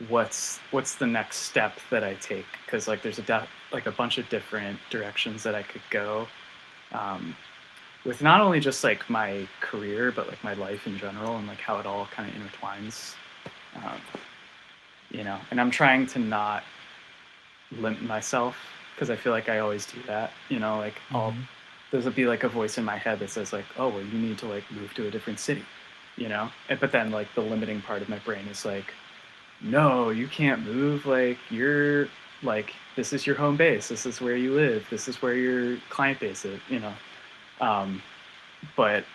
what's the next step that I take, because like there's like a bunch of different directions that I could go, um, with not only just like my career but like my life in general, and like how it all kind of intertwines, um, you know. And I'm trying to not limit myself, because I feel like I always do that, you know. Like Mm-hmm. there'll be like a voice in my head that says like, oh well, you need to like move to a different city, you know. But then like the limiting part of my brain is like, no, you can't move. Like you're like, this is your home base. This is where you live. This is where your client base is, you know. Um, but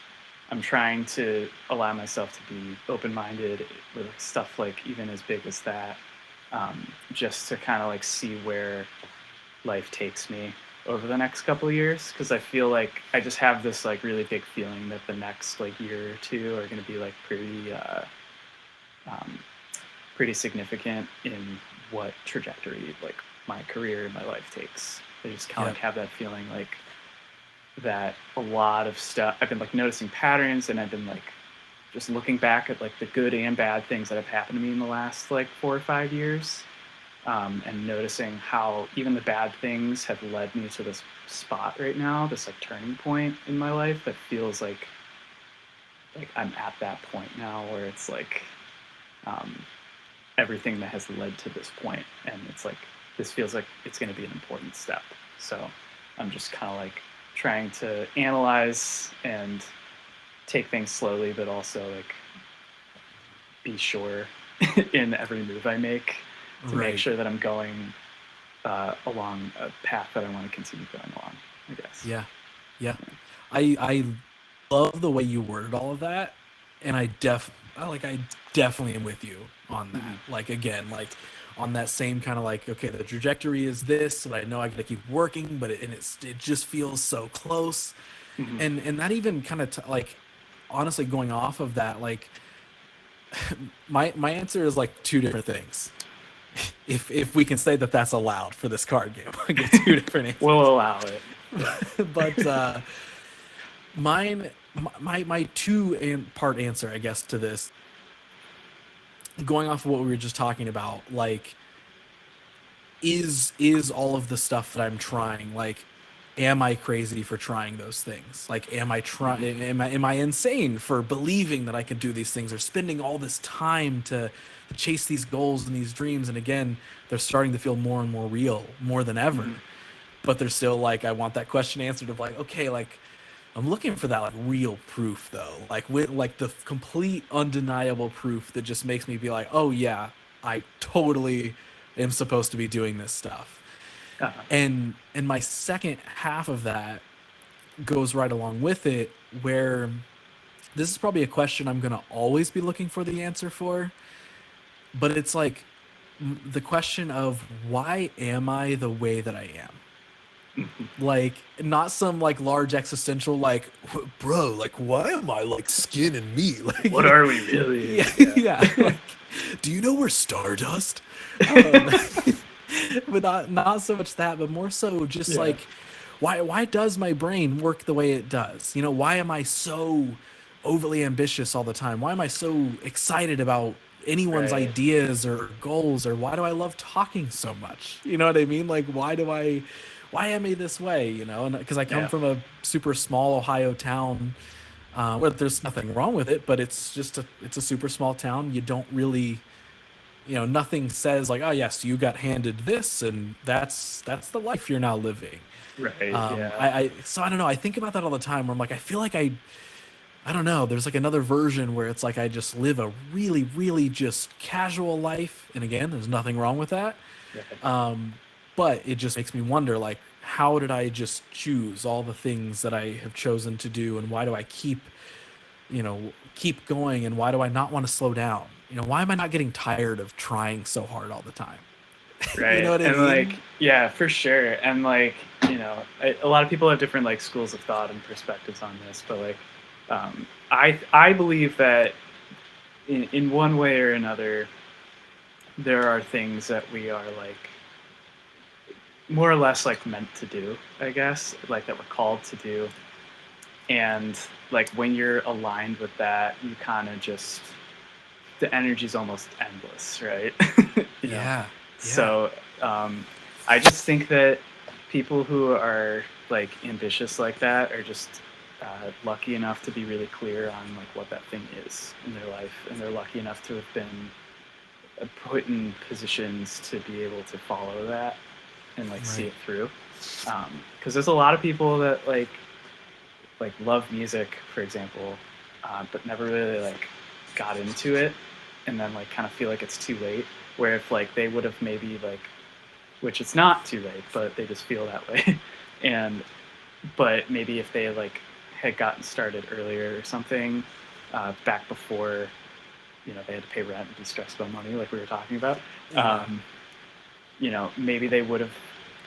I'm trying to allow myself to be open-minded with stuff like even as big as that. just to kind of like see where life takes me over the next couple of years, because I feel like I just have this like really big feeling that the next like year or two are going to be like pretty significant in what trajectory like my career and my life takes. I just kind of like have that feeling like that a lot of stuff I've been like noticing patterns, and I've been like just looking back at like the good and bad things that have happened to me in the last like 4 or 5 years, and noticing how even the bad things have led me to this spot right now, this like turning point in my life that feels like I'm at that point now where it's like everything that has led to this point, and it's like this feels like it's going to be an important step. So I'm just kind of like trying to analyze and take things slowly, but also like be sure in every move I make to make sure that I'm going along a path that I want to continue going along, I guess. Yeah. I love the way you worded all of that, and I definitely am with you on that. Mm-hmm. Like again, like on that same kind of like, okay, the trajectory is this, and I know I got to keep working, but it just feels so close. Mm-hmm. And that even kind of like honestly going off of that, like my answer is like two different things. If we can say that that's allowed for this card game, I get two different answers. We'll allow it. But my two-part answer, I guess, to this, going off of what we were just talking about, like, is all of the stuff that I'm trying, like, am I crazy for trying those things? Like, am I insane for believing that I could do these things, or spending all this time to chase these goals and these dreams? And again, they're starting to feel more and more real, more than ever. Mm-hmm. But they're still like, I want that question answered of like, okay, like I'm looking for that like real proof though, like with like the complete undeniable proof that just makes me be like, oh yeah, I totally am supposed to be doing this stuff. Uh-huh. And my second half of that goes right along with it, where this is probably a question I'm going to always be looking for the answer for, but it's like the question of why am I the way that I am? Like not some like large existential like, bro, like why am I like skin and meat? Like What are we really? yeah. Like, do you know we're stardust? But not so much that, but more so just like why does my brain work the way it does? You know, why am I so overly ambitious all the time? Why am I so excited about anyone's Right. ideas or goals? Or why do I love talking so much? You know what I mean? Like why am I this way? You know, and because I come from a super small Ohio town, where there's nothing wrong with it, but it's a super small town. You don't really, you know, nothing says like, oh yes, you got handed this, and that's the life you're now living. Right. So I don't know. I think about that all the time. Where I'm like, I feel like I don't know. There's like another version where it's like I just live a really, really just casual life, and again, there's nothing wrong with that. Right. But it just makes me wonder, like, how did I just choose all the things that I have chosen to do, and why do I keep going, and why do I not want to slow down? You know, why am I not getting tired of trying so hard all the time? Right. You know what I and mean? like, yeah, for sure. And like, you know, a lot of people have different like schools of thought and perspectives on this, but like, I believe that in one way or another, there are things that we are like more or less like meant to do, I guess, like that we're called to do. And like when you're aligned with that, you kind of just, the energy's almost endless, right? You know? So I just think that people who are like ambitious like that are just lucky enough to be really clear on like what that thing is in their life, and they're lucky enough to have been put in positions to be able to follow that and like see it through. Because there's a lot of people that like love music, for example, but never really like got into it, and then like kind of feel like it's too late. Where if like they would have maybe like, which it's not too late, but they just feel that way. But maybe if they like had gotten started earlier or something, back before, they had to pay rent and be stressed about money, like we were talking about. Yeah. Maybe they would have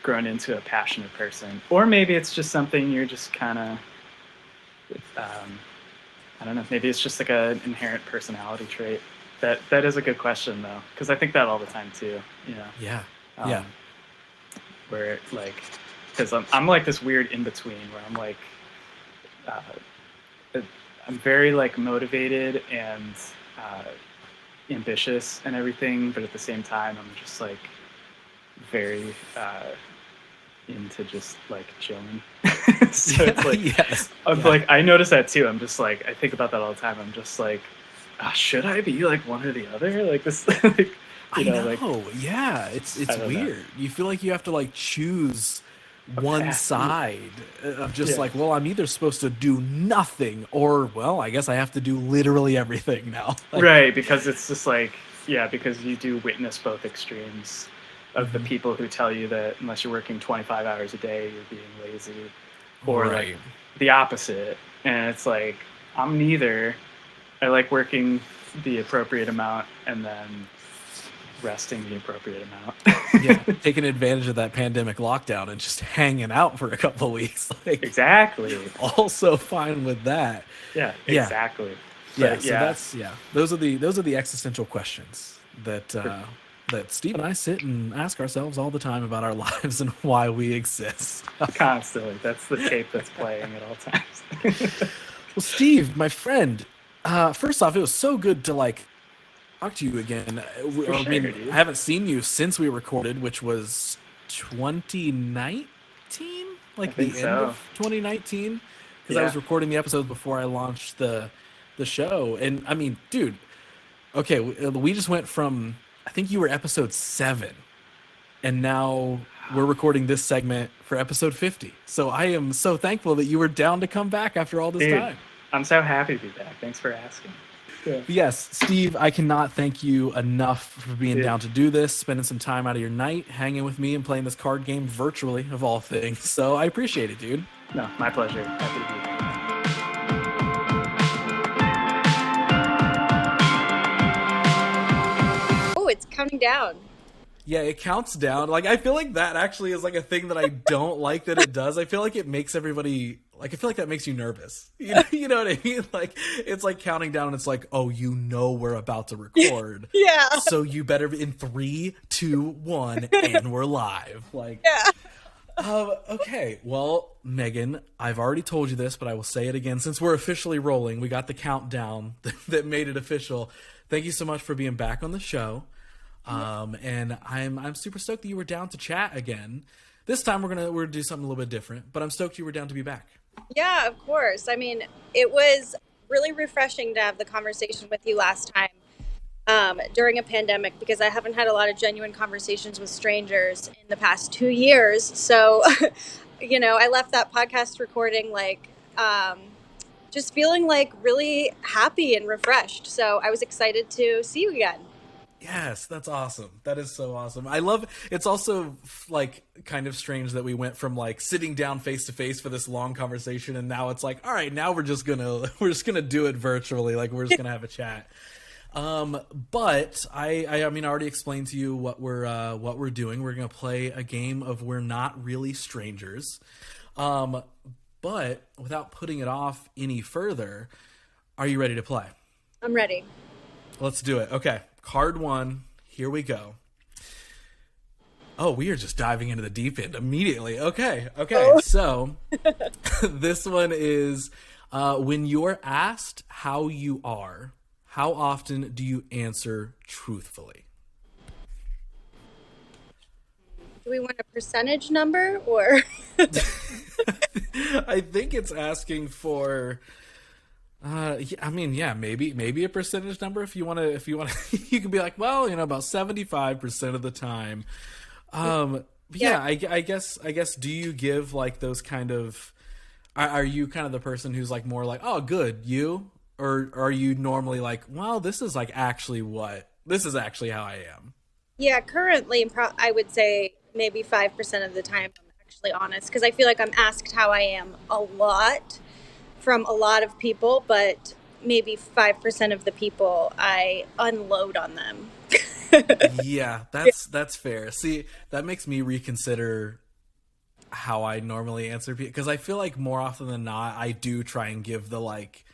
grown into a passionate person, or maybe it's just something you're just kind of, I don't know. Maybe it's just like an inherent personality trait. That is a good question though, because I think that all the time too. Yeah. Where like, because I'm like this weird in between where I'm like, I'm very like motivated and ambitious and everything, but at the same time I'm just like very into just like chilling. So it's like, yes. Like, I notice that too. I'm just like, I think about that all the time. I'm just like, should I be like one or the other? Like this, like, I know. like, yeah, it's weird. know. You feel like you have to like choose one side of just like, well, I'm either supposed to do nothing or, well, I guess I have to do literally everything now. Like, right, because it's just like, because you do witness both extremes of the people who tell you that unless you're working 25 hours a day, you're being lazy, or like the opposite. And it's like, I'm neither. I like working the appropriate amount and then resting the appropriate amount. Yeah, taking advantage of that pandemic lockdown and just hanging out for a couple of weeks. Like, exactly. Also fine with that. Yeah, exactly. Yeah, so that's those are the existential questions that that Steve and I sit and ask ourselves all the time about our lives and why we exist. Constantly. That's the tape that's playing at all times. Well, Steve, my friend, first off, it was so good to like talk to you again. I haven't seen you since we recorded, which was 2019, like the end of 2019, because I was recording the episode before I launched the show. And I mean, dude, okay, we just went from, I think you were episode 7, and now we're recording this segment for episode 50. So I am so thankful that you were down to come back after all this time. I'm so happy to be back. Thanks for asking. Yeah. Yes, Steve, I cannot thank you enough for being down to do this, spending some time out of your night, hanging with me and playing this card game virtually, of all things. So I appreciate it, dude. No, my pleasure. Happy to be here. It's counting down. Yeah, it counts down. Like, I feel like that actually is like a thing that I don't like that it does. I feel like it makes everybody, like, I feel like that makes you nervous. You know what I mean? Like, it's like counting down and it's like, oh, we're about to record. Yeah. So you better in 3, 2, 1, and we're live. Like, okay. Well, Megan, I've already told you this, but I will say it again. Since we're officially rolling, we got the countdown that made it official. Thank you so much for being back on the show. And I'm super stoked that you were down to chat again. This time we're gonna do something a little bit different, but I'm stoked you were down to be back. Yeah, of course. I mean, it was really refreshing to have the conversation with you last time during a pandemic, because I haven't had a lot of genuine conversations with strangers in the past 2 years. So, I left that podcast recording like just feeling like really happy and refreshed. So I was excited to see you again. Yes, that's awesome. That is so awesome. I love, it's also like kind of strange that we went from like sitting down face to face for this long conversation, and now it's like, all right, now we're just gonna do it virtually. Like, we're just gonna have a chat. But I mean, I already explained to you what we're doing. We're gonna play a game of We're Not Really Strangers. But without putting it off any further, are you ready to play? I'm ready. Let's do it. Okay. Card 1, here we go. Oh, we are just diving into the deep end immediately. Okay. Oh. So this one is when you're asked how you are, how often do you answer truthfully? Do we want a percentage number or? I think it's asking for... I mean, yeah, maybe a percentage number if you want to, you can be like, well, about 75% of the time. I guess, do you give like those kind of, are you kind of the person who's like more like, oh, good, you, or are you normally like, well, this is actually how I am? Yeah, currently, I would say maybe 5% of the time I'm actually honest, because I feel like I'm asked how I am a lot from a lot of people, but maybe 5% of the people, I unload on them. Yeah, that's fair. See, that makes me reconsider how I normally answer people, because I feel like more often than not, I do try and give the like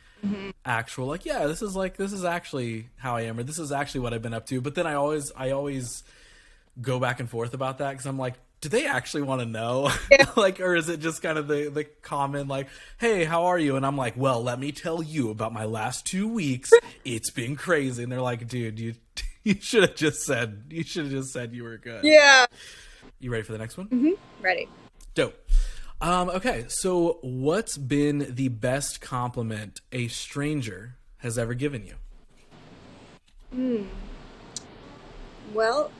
actual like, yeah, this is actually how I am, or this is actually what I've been up to. But then I always go back and forth about that, because I'm like, do they actually want to know? Yeah. Like, or is it just kind of the common like, hey, how are you? And I'm like, well, let me tell you about my last 2 weeks. It's been crazy. And they're like, dude, you should have just said you were good. Yeah. You ready for the next one? Mm-hmm. Ready. Dope. Okay, so what's been the best compliment a stranger has ever given you? Well,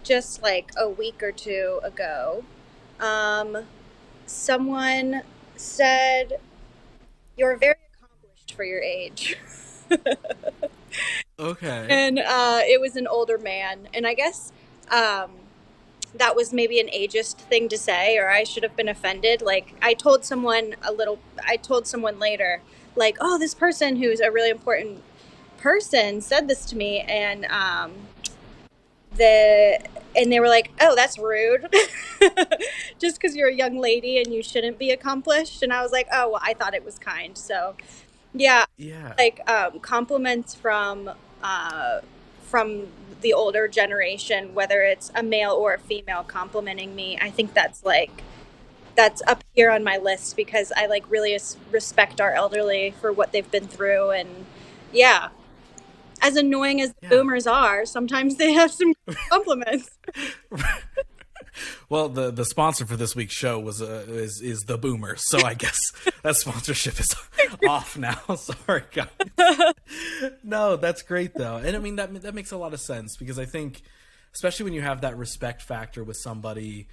just like a week or two ago, someone said, "You're very accomplished for your age." Okay. And it was an older man. And I guess that was maybe an ageist thing to say, or I should have been offended. Like, I told someone later, like, oh, this person who's a really important person said this to me, and they were like, oh, that's rude. Just because you're a young lady and you shouldn't be accomplished. And I was like, oh, well, I thought it was kind. So yeah. Like compliments from the older generation, whether it's a male or a female complimenting me, I think that's up here on my list, because I like really respect our elderly for what they've been through. And yeah, as annoying as the boomers are, sometimes they have some compliments. Well, the sponsor for this week's show is the Boomers, so I guess that sponsorship is off now. Sorry, guys. No, that's great though, and I mean that makes a lot of sense, because I think, especially when you have that respect factor with somebody,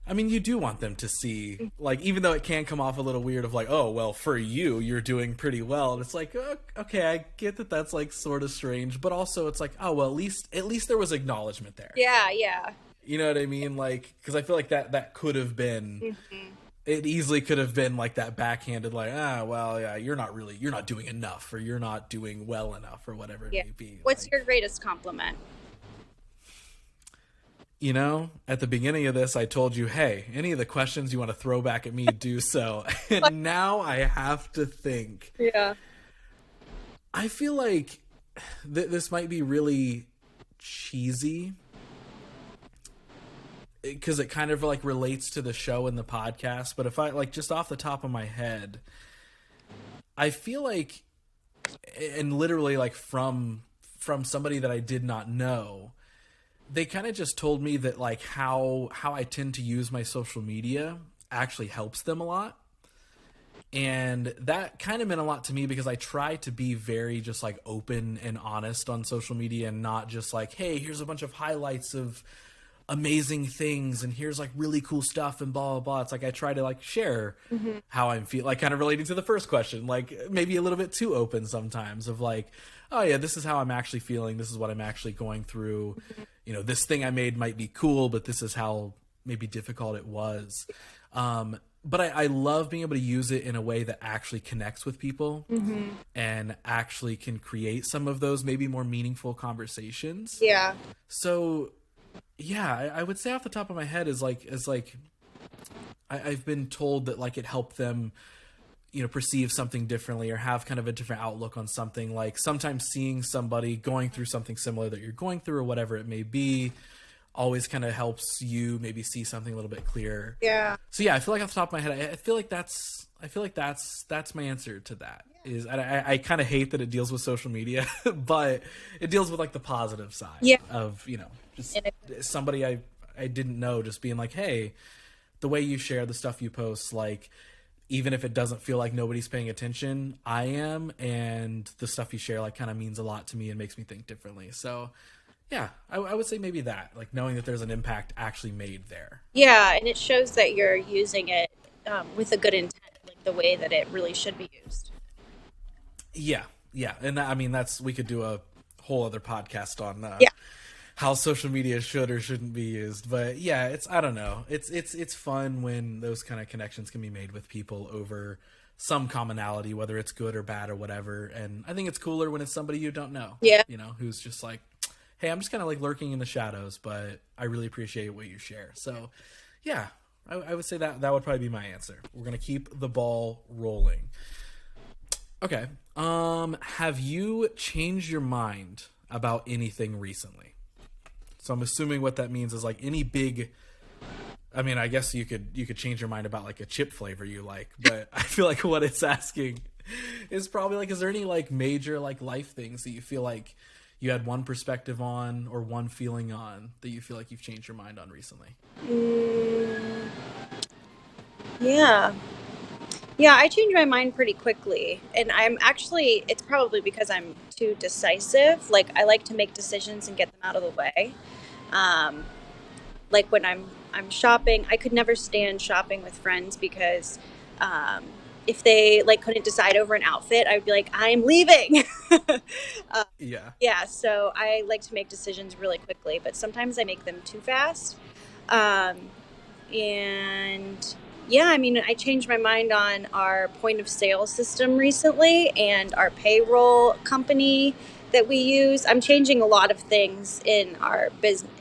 I mean, you do want them to see, like, even though it can come off a little weird of like, oh, well, for you're doing pretty well, and it's like, okay, I get that that's like sort of strange, but also it's like, oh, well, at least there was acknowledgement there. Yeah. You know what I mean? Like, because I feel like that could have been, it easily could have been like that backhanded, like, well, yeah, you're not doing enough, or you're not doing well enough, or whatever it may be. What's like, your greatest compliment? You know, at the beginning of this, I told you, hey, any of the questions you want to throw back at me, do so. And now I have to think. Yeah. I feel like this might be really cheesy, because it kind of like relates to the show and the podcast. But if I like, just off the top of my head, I feel like, and literally like from somebody that I did not know, they kind of just told me that like how I tend to use my social media actually helps them a lot. And that kind of meant a lot to me, because I try to be very just like open and honest on social media, and not just like, hey, here's a bunch of highlights of amazing things, and here's like really cool stuff, and blah blah blah. It's like I try to like share how I'm feeling, like kind of relating to the first question, like maybe a little bit too open sometimes, of like, oh yeah, this is how I'm actually feeling, this is what I'm actually going through. You know, this thing I made might be cool, but this is how maybe difficult it was. But I love being able to use it in a way that actually connects with people, and actually can create some of those maybe more meaningful conversations. Yeah. So yeah, I would say off the top of my head is I've been told that like it helped them, you know, perceive something differently, or have kind of a different outlook on something. Like sometimes seeing somebody going through something similar that you're going through, or whatever it may be, always kind of helps you maybe see something a little bit clearer. Yeah. So yeah, I feel like off the top of my head, I feel like that's my answer to that. Yeah. Is I kind of hate that it deals with social media, but it deals with like the positive side of, you know, just somebody I didn't know just being like, hey, the way you share the stuff you post, like, even if it doesn't feel like nobody's paying attention, I am, and the stuff you share like kind of means a lot to me and makes me think differently. So yeah, I would say maybe that, like knowing that there's an impact actually made there. Yeah, and it shows that you're using it with a good intent, like the way that it really should be used. Yeah, and I mean we could do a whole other podcast on how social media should or shouldn't be used. But yeah, I don't know. It's fun when those kind of connections can be made with people over some commonality, whether it's good or bad or whatever. And I think it's cooler when it's somebody you don't know. Yeah. You know, who's just like, hey, I'm just kind of like lurking in the shadows, but I really appreciate what you share. So, yeah, I would say that would probably be my answer. We're going to keep the ball rolling. Okay. Have you changed your mind about anything recently? So I'm assuming what that means is like any big, I mean, I guess you could change your mind about like a chip flavor you like, but I feel like what it's asking is probably like, is there any like major like life things that you feel like you had one perspective on or one feeling on that you feel like you've changed your mind on recently? Yeah. Yeah, I change my mind pretty quickly. And I'm actually, it's probably because I'm too decisive. Like, I like to make decisions and get them out of the way. Like when I'm shopping, I could never stand shopping with friends because if they like couldn't decide over an outfit, I would be like, I'm leaving. Yeah, so I like to make decisions really quickly, but sometimes I make them too fast. And yeah, I mean, I changed my mind on our point of sale system recently and our payroll company that we use. I'm changing a lot of things in our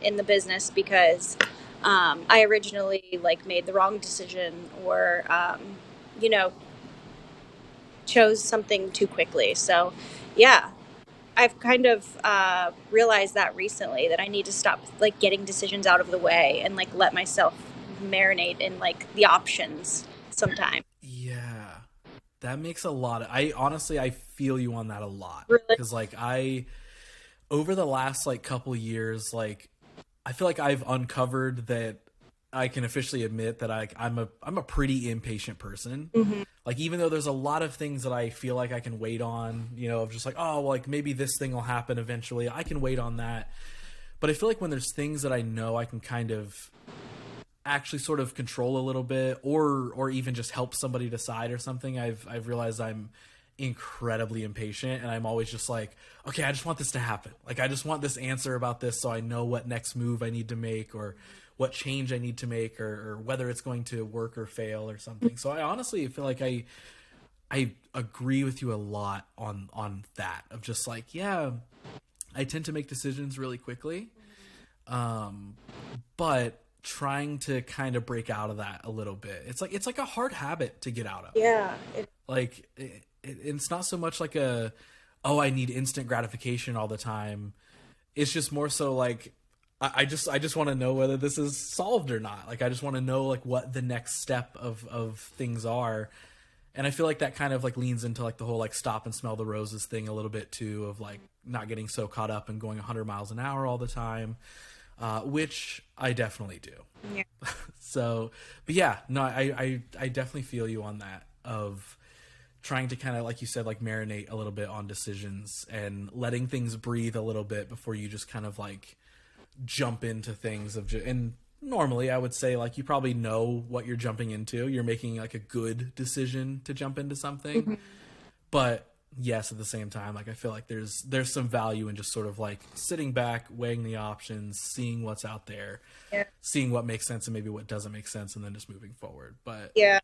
in the business because I originally like made the wrong decision or you know, chose something too quickly. So yeah, I've kind of realized that recently that I need to stop like getting decisions out of the way and like let myself marinate in like the options sometimes. Yeah, that makes a lot of, I feel you on that a lot. Really? Because like over the last like couple years, like I feel like I've uncovered that I can officially admit that I'm a pretty impatient person. Mm-hmm. Like even though there's a lot of things that I feel like I can wait on, you know, of just like, oh, like maybe this thing will happen eventually, I can wait on that. But I feel like when there's things that I know I can kind of actually sort of control a little bit or even just help somebody decide or something, I've realized I'm incredibly impatient and I'm always just like, okay, I just want this to happen. Like I just want this answer about this so I know what next move I need to make or what change I need to make or whether it's going to work or fail or something. So I honestly feel like I agree with you a lot on that of just like, yeah, I tend to make decisions really quickly. But trying to kind of break out of that a little bit. It's like a hard habit to get out of. Yeah. It's not so much like I need instant gratification all the time. It's just more so like, I just want to know whether this is solved or not. Like, I just want to know like what the next step of things are. And I feel like that kind of like leans into like the whole like stop and smell the roses thing a little bit too, of like not getting so caught up and going 100 miles an hour all the time. Which I definitely do. Yeah. So, but yeah, no, I definitely feel you on that of trying to kind of, like you said, like marinate a little bit on decisions and letting things breathe a little bit before you just kind of like jump into things and normally I would say like you probably know what you're jumping into. You're making like a good decision to jump into something. Mm-hmm. But yes, at the same time, like I feel like there's some value in just sort of like sitting back, weighing the options, seeing what's out there, seeing what makes sense and maybe what doesn't make sense, and then just moving forward. But yeah,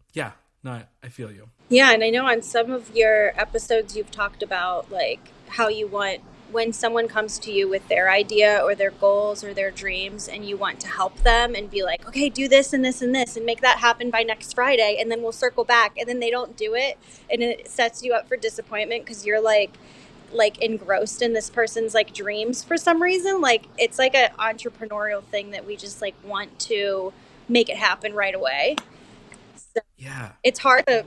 no, I feel you. Yeah, and I know on some of your episodes you've talked about like how you want when someone comes to you with their idea or their goals or their dreams and you want to help them and be like, okay, do this and this and this and make that happen by next Friday and then we'll circle back, and then they don't do it and it sets you up for disappointment because you're like engrossed in this person's like dreams for some reason. Like it's like an entrepreneurial thing that we just like want to make it happen right away. So yeah, it's hard to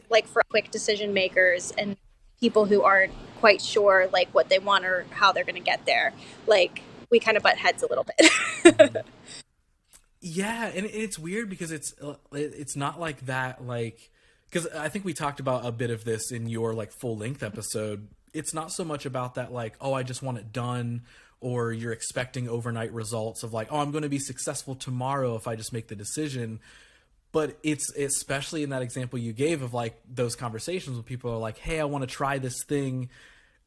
like for quick decision makers and people who aren't quite sure like what they want or how they're going to get there. Like we kind of butt heads a little bit. Yeah, and it's weird because it's not like that, like, because I think we talked about a bit of this in your like full length episode. It's not so much about that like, oh, I just want it done, or you're expecting overnight results of like, oh, I'm going to be successful tomorrow if I just make the decision. But it's especially in that example you gave of like those conversations when people are like, hey, I want to try this thing.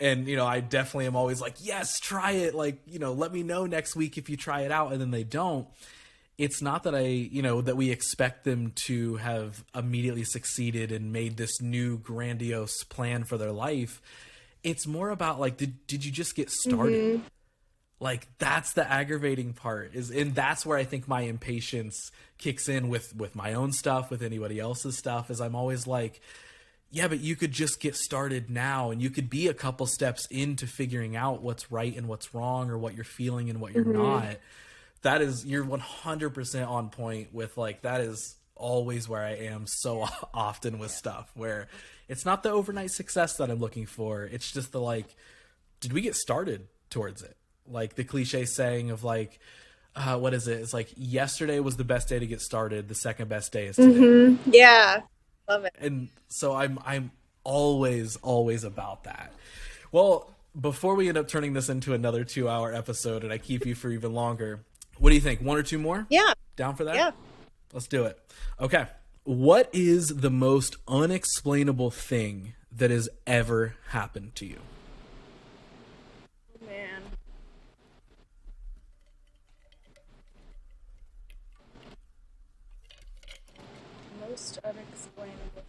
And, you know, I definitely am always like, yes, try it. Like, you know, let me know next week if you try it out. And then they don't. it's not that that we expect them to have immediately succeeded and made this new grandiose plan for their life. It's more about like, did you just get started? Mm-hmm. Like, that's the aggravating part, and that's where I think my impatience kicks in with my own stuff, with anybody else's stuff, is I'm always like, yeah, but you could just get started now, and you could be a couple steps into figuring out what's right and what's wrong, or what you're feeling and what you're not. You're 100% on point with, like, that is always where I am so often with stuff, where it's not the overnight success that I'm looking for. It's just the, like, did we get started towards it? Like the cliche saying of like, what is it? It's like, yesterday was the best day to get started. The second best day is today. Yeah. Love it. And so I'm always about that. Well, before we end up turning this into another 2-hour episode and I keep you for even longer, what do you think? 1 or 2 more? Yeah. Down for that? Yeah. Let's do it. Okay. What is the most unexplainable thing that has ever happened to you? Oh, man. Most unexplainable thing.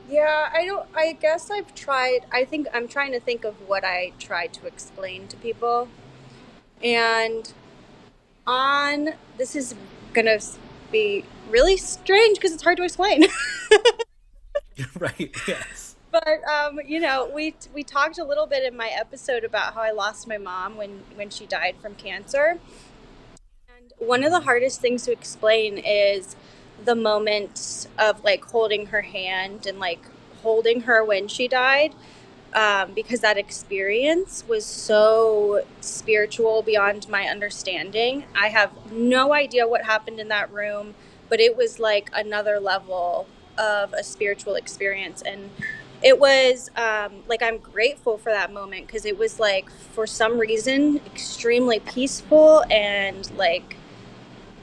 Yeah, I guess I think I'm trying to think of what I tried to explain to people. And this is gonna be really strange because it's hard to explain. Right. Yes. But we talked a little bit in my episode about how I lost my mom when she died from cancer. And one of the hardest things to explain is the moment of like holding her hand and like holding her when she died, because that experience was so spiritual beyond my understanding. I have no idea what happened in that room, but it was like another level of a spiritual experience. And it was like, I'm grateful for that moment because it was like, for some reason, extremely peaceful and like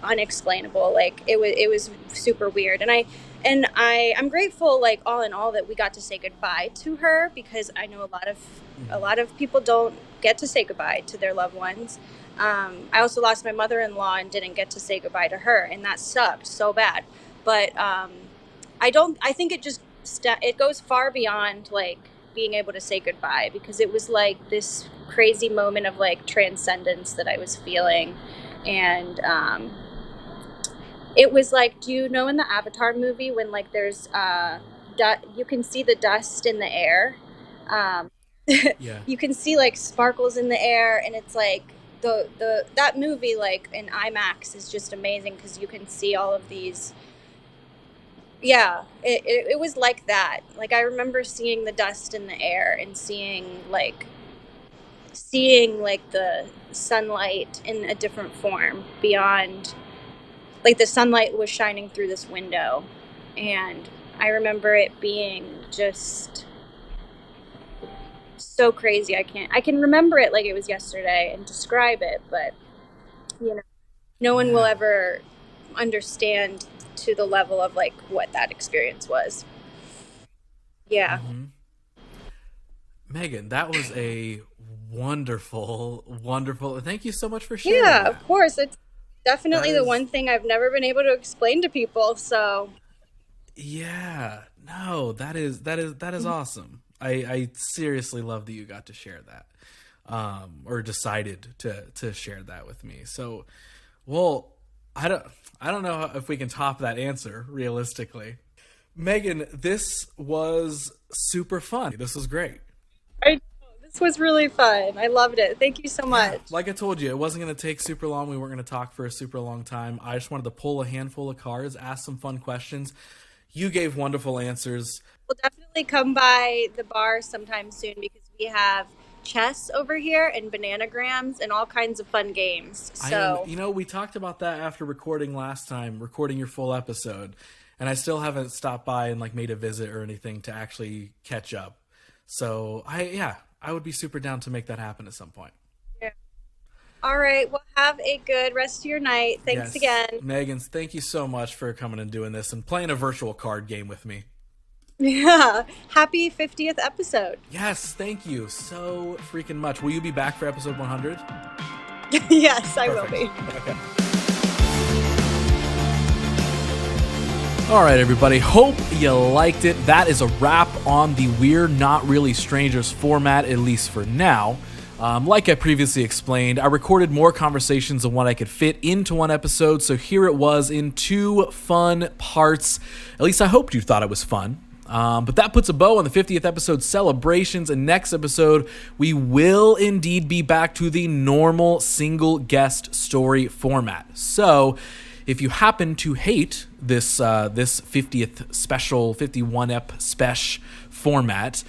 unexplainable. Like it was super weird. And I'm grateful, like, all in all, that we got to say goodbye to her, because I know a lot of people don't get to say goodbye to their loved ones. I also lost my mother-in-law and didn't get to say goodbye to her, and that sucked so bad. But I think it goes far beyond like being able to say goodbye, because it was like this crazy moment of like transcendence that I was feeling. And it was like, do you know in the Avatar movie when like there's you can see the dust in the air? Yeah. You can see like sparkles in the air, and it's like that movie, like in IMAX, is just amazing because you can see all of these. Yeah, it was like that. Like, I remember seeing the dust in the air and seeing like the sunlight in a different form beyond. Like, the sunlight was shining through this window, and I remember it being just so crazy. I can remember it like it was yesterday and describe it, but no one will ever understand to the level of like what that experience was. Yeah. Mm-hmm. Megan, that was a wonderful thank you so much for sharing Yeah, that. of course. It's definitely the one thing I've never been able to explain to people, so yeah, no, that is awesome. I seriously love that you got to share that, or decided to share that with me. So, well, I don't know if we can top that answer realistically. Megan, this was super fun. This was great. This was really fun. I loved it. Thank you so much. Yeah, like I told you, it wasn't going to take super long. We weren't going to talk for a super long time. I just wanted to pull a handful of cards, ask some fun questions. You gave wonderful answers. We'll definitely come by the bar sometime soon, because we have chess over here and bananagrams and all kinds of fun games. So we talked about that after recording your full episode, and I still haven't stopped by and like made a visit or anything to actually catch up. So I would be super down to make that happen at some point. Yeah. All right. Well, have a good rest of your night. Thanks again. Megan, thank you so much for coming and doing this and playing a virtual card game with me. Yeah. Happy 50th episode. Yes, thank you so freaking much. Will you be back for episode 100? Yes, I Perfect. will be. Okay. All right, everybody. Hope you liked it. That is a wrap on the We're Not Really Strangers format, at least for now. Like I previously explained, I recorded more conversations than what I could fit into one episode, so here it was in 2 fun parts. At least I hoped you thought it was fun. But that puts a bow on the 50th episode celebrations, and next episode, we will indeed be back to the normal single guest story format. So, if you happen to hate this 50th special, 51-ep special format,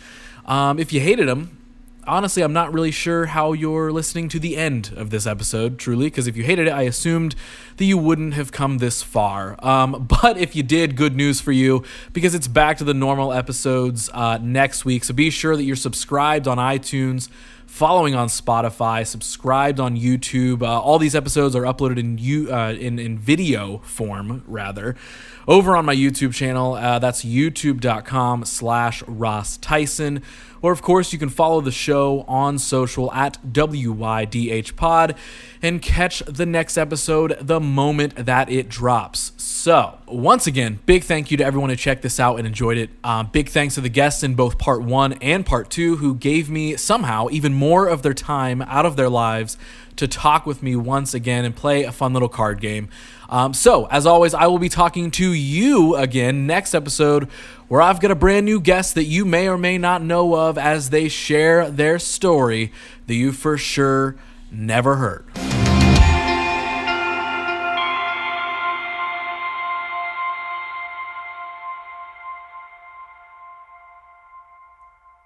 if you hated them, honestly, I'm not really sure how you're listening to the end of this episode, truly, because if you hated it, I assumed that you wouldn't have come this far. But if you did, good news for you, because it's back to the normal episodes next week. So be sure that you're subscribed on iTunes, following on Spotify, subscribed on YouTube. All these episodes are uploaded in video form, rather, over on my YouTube channel. That's youtube.com/Ross Theisen. Or, of course, you can follow the show on social at WYDHpod and catch the next episode the moment that it drops. So, once again, big thank you to everyone who checked this out and enjoyed it. Big thanks to the guests in both Part 1 and Part 2 who gave me somehow even more of their time out of their lives to talk with me once again and play a fun little card game. So, as always, I will be talking to you again next episode, where I've got a brand new guest that you may or may not know of as they share their story that you for sure never heard.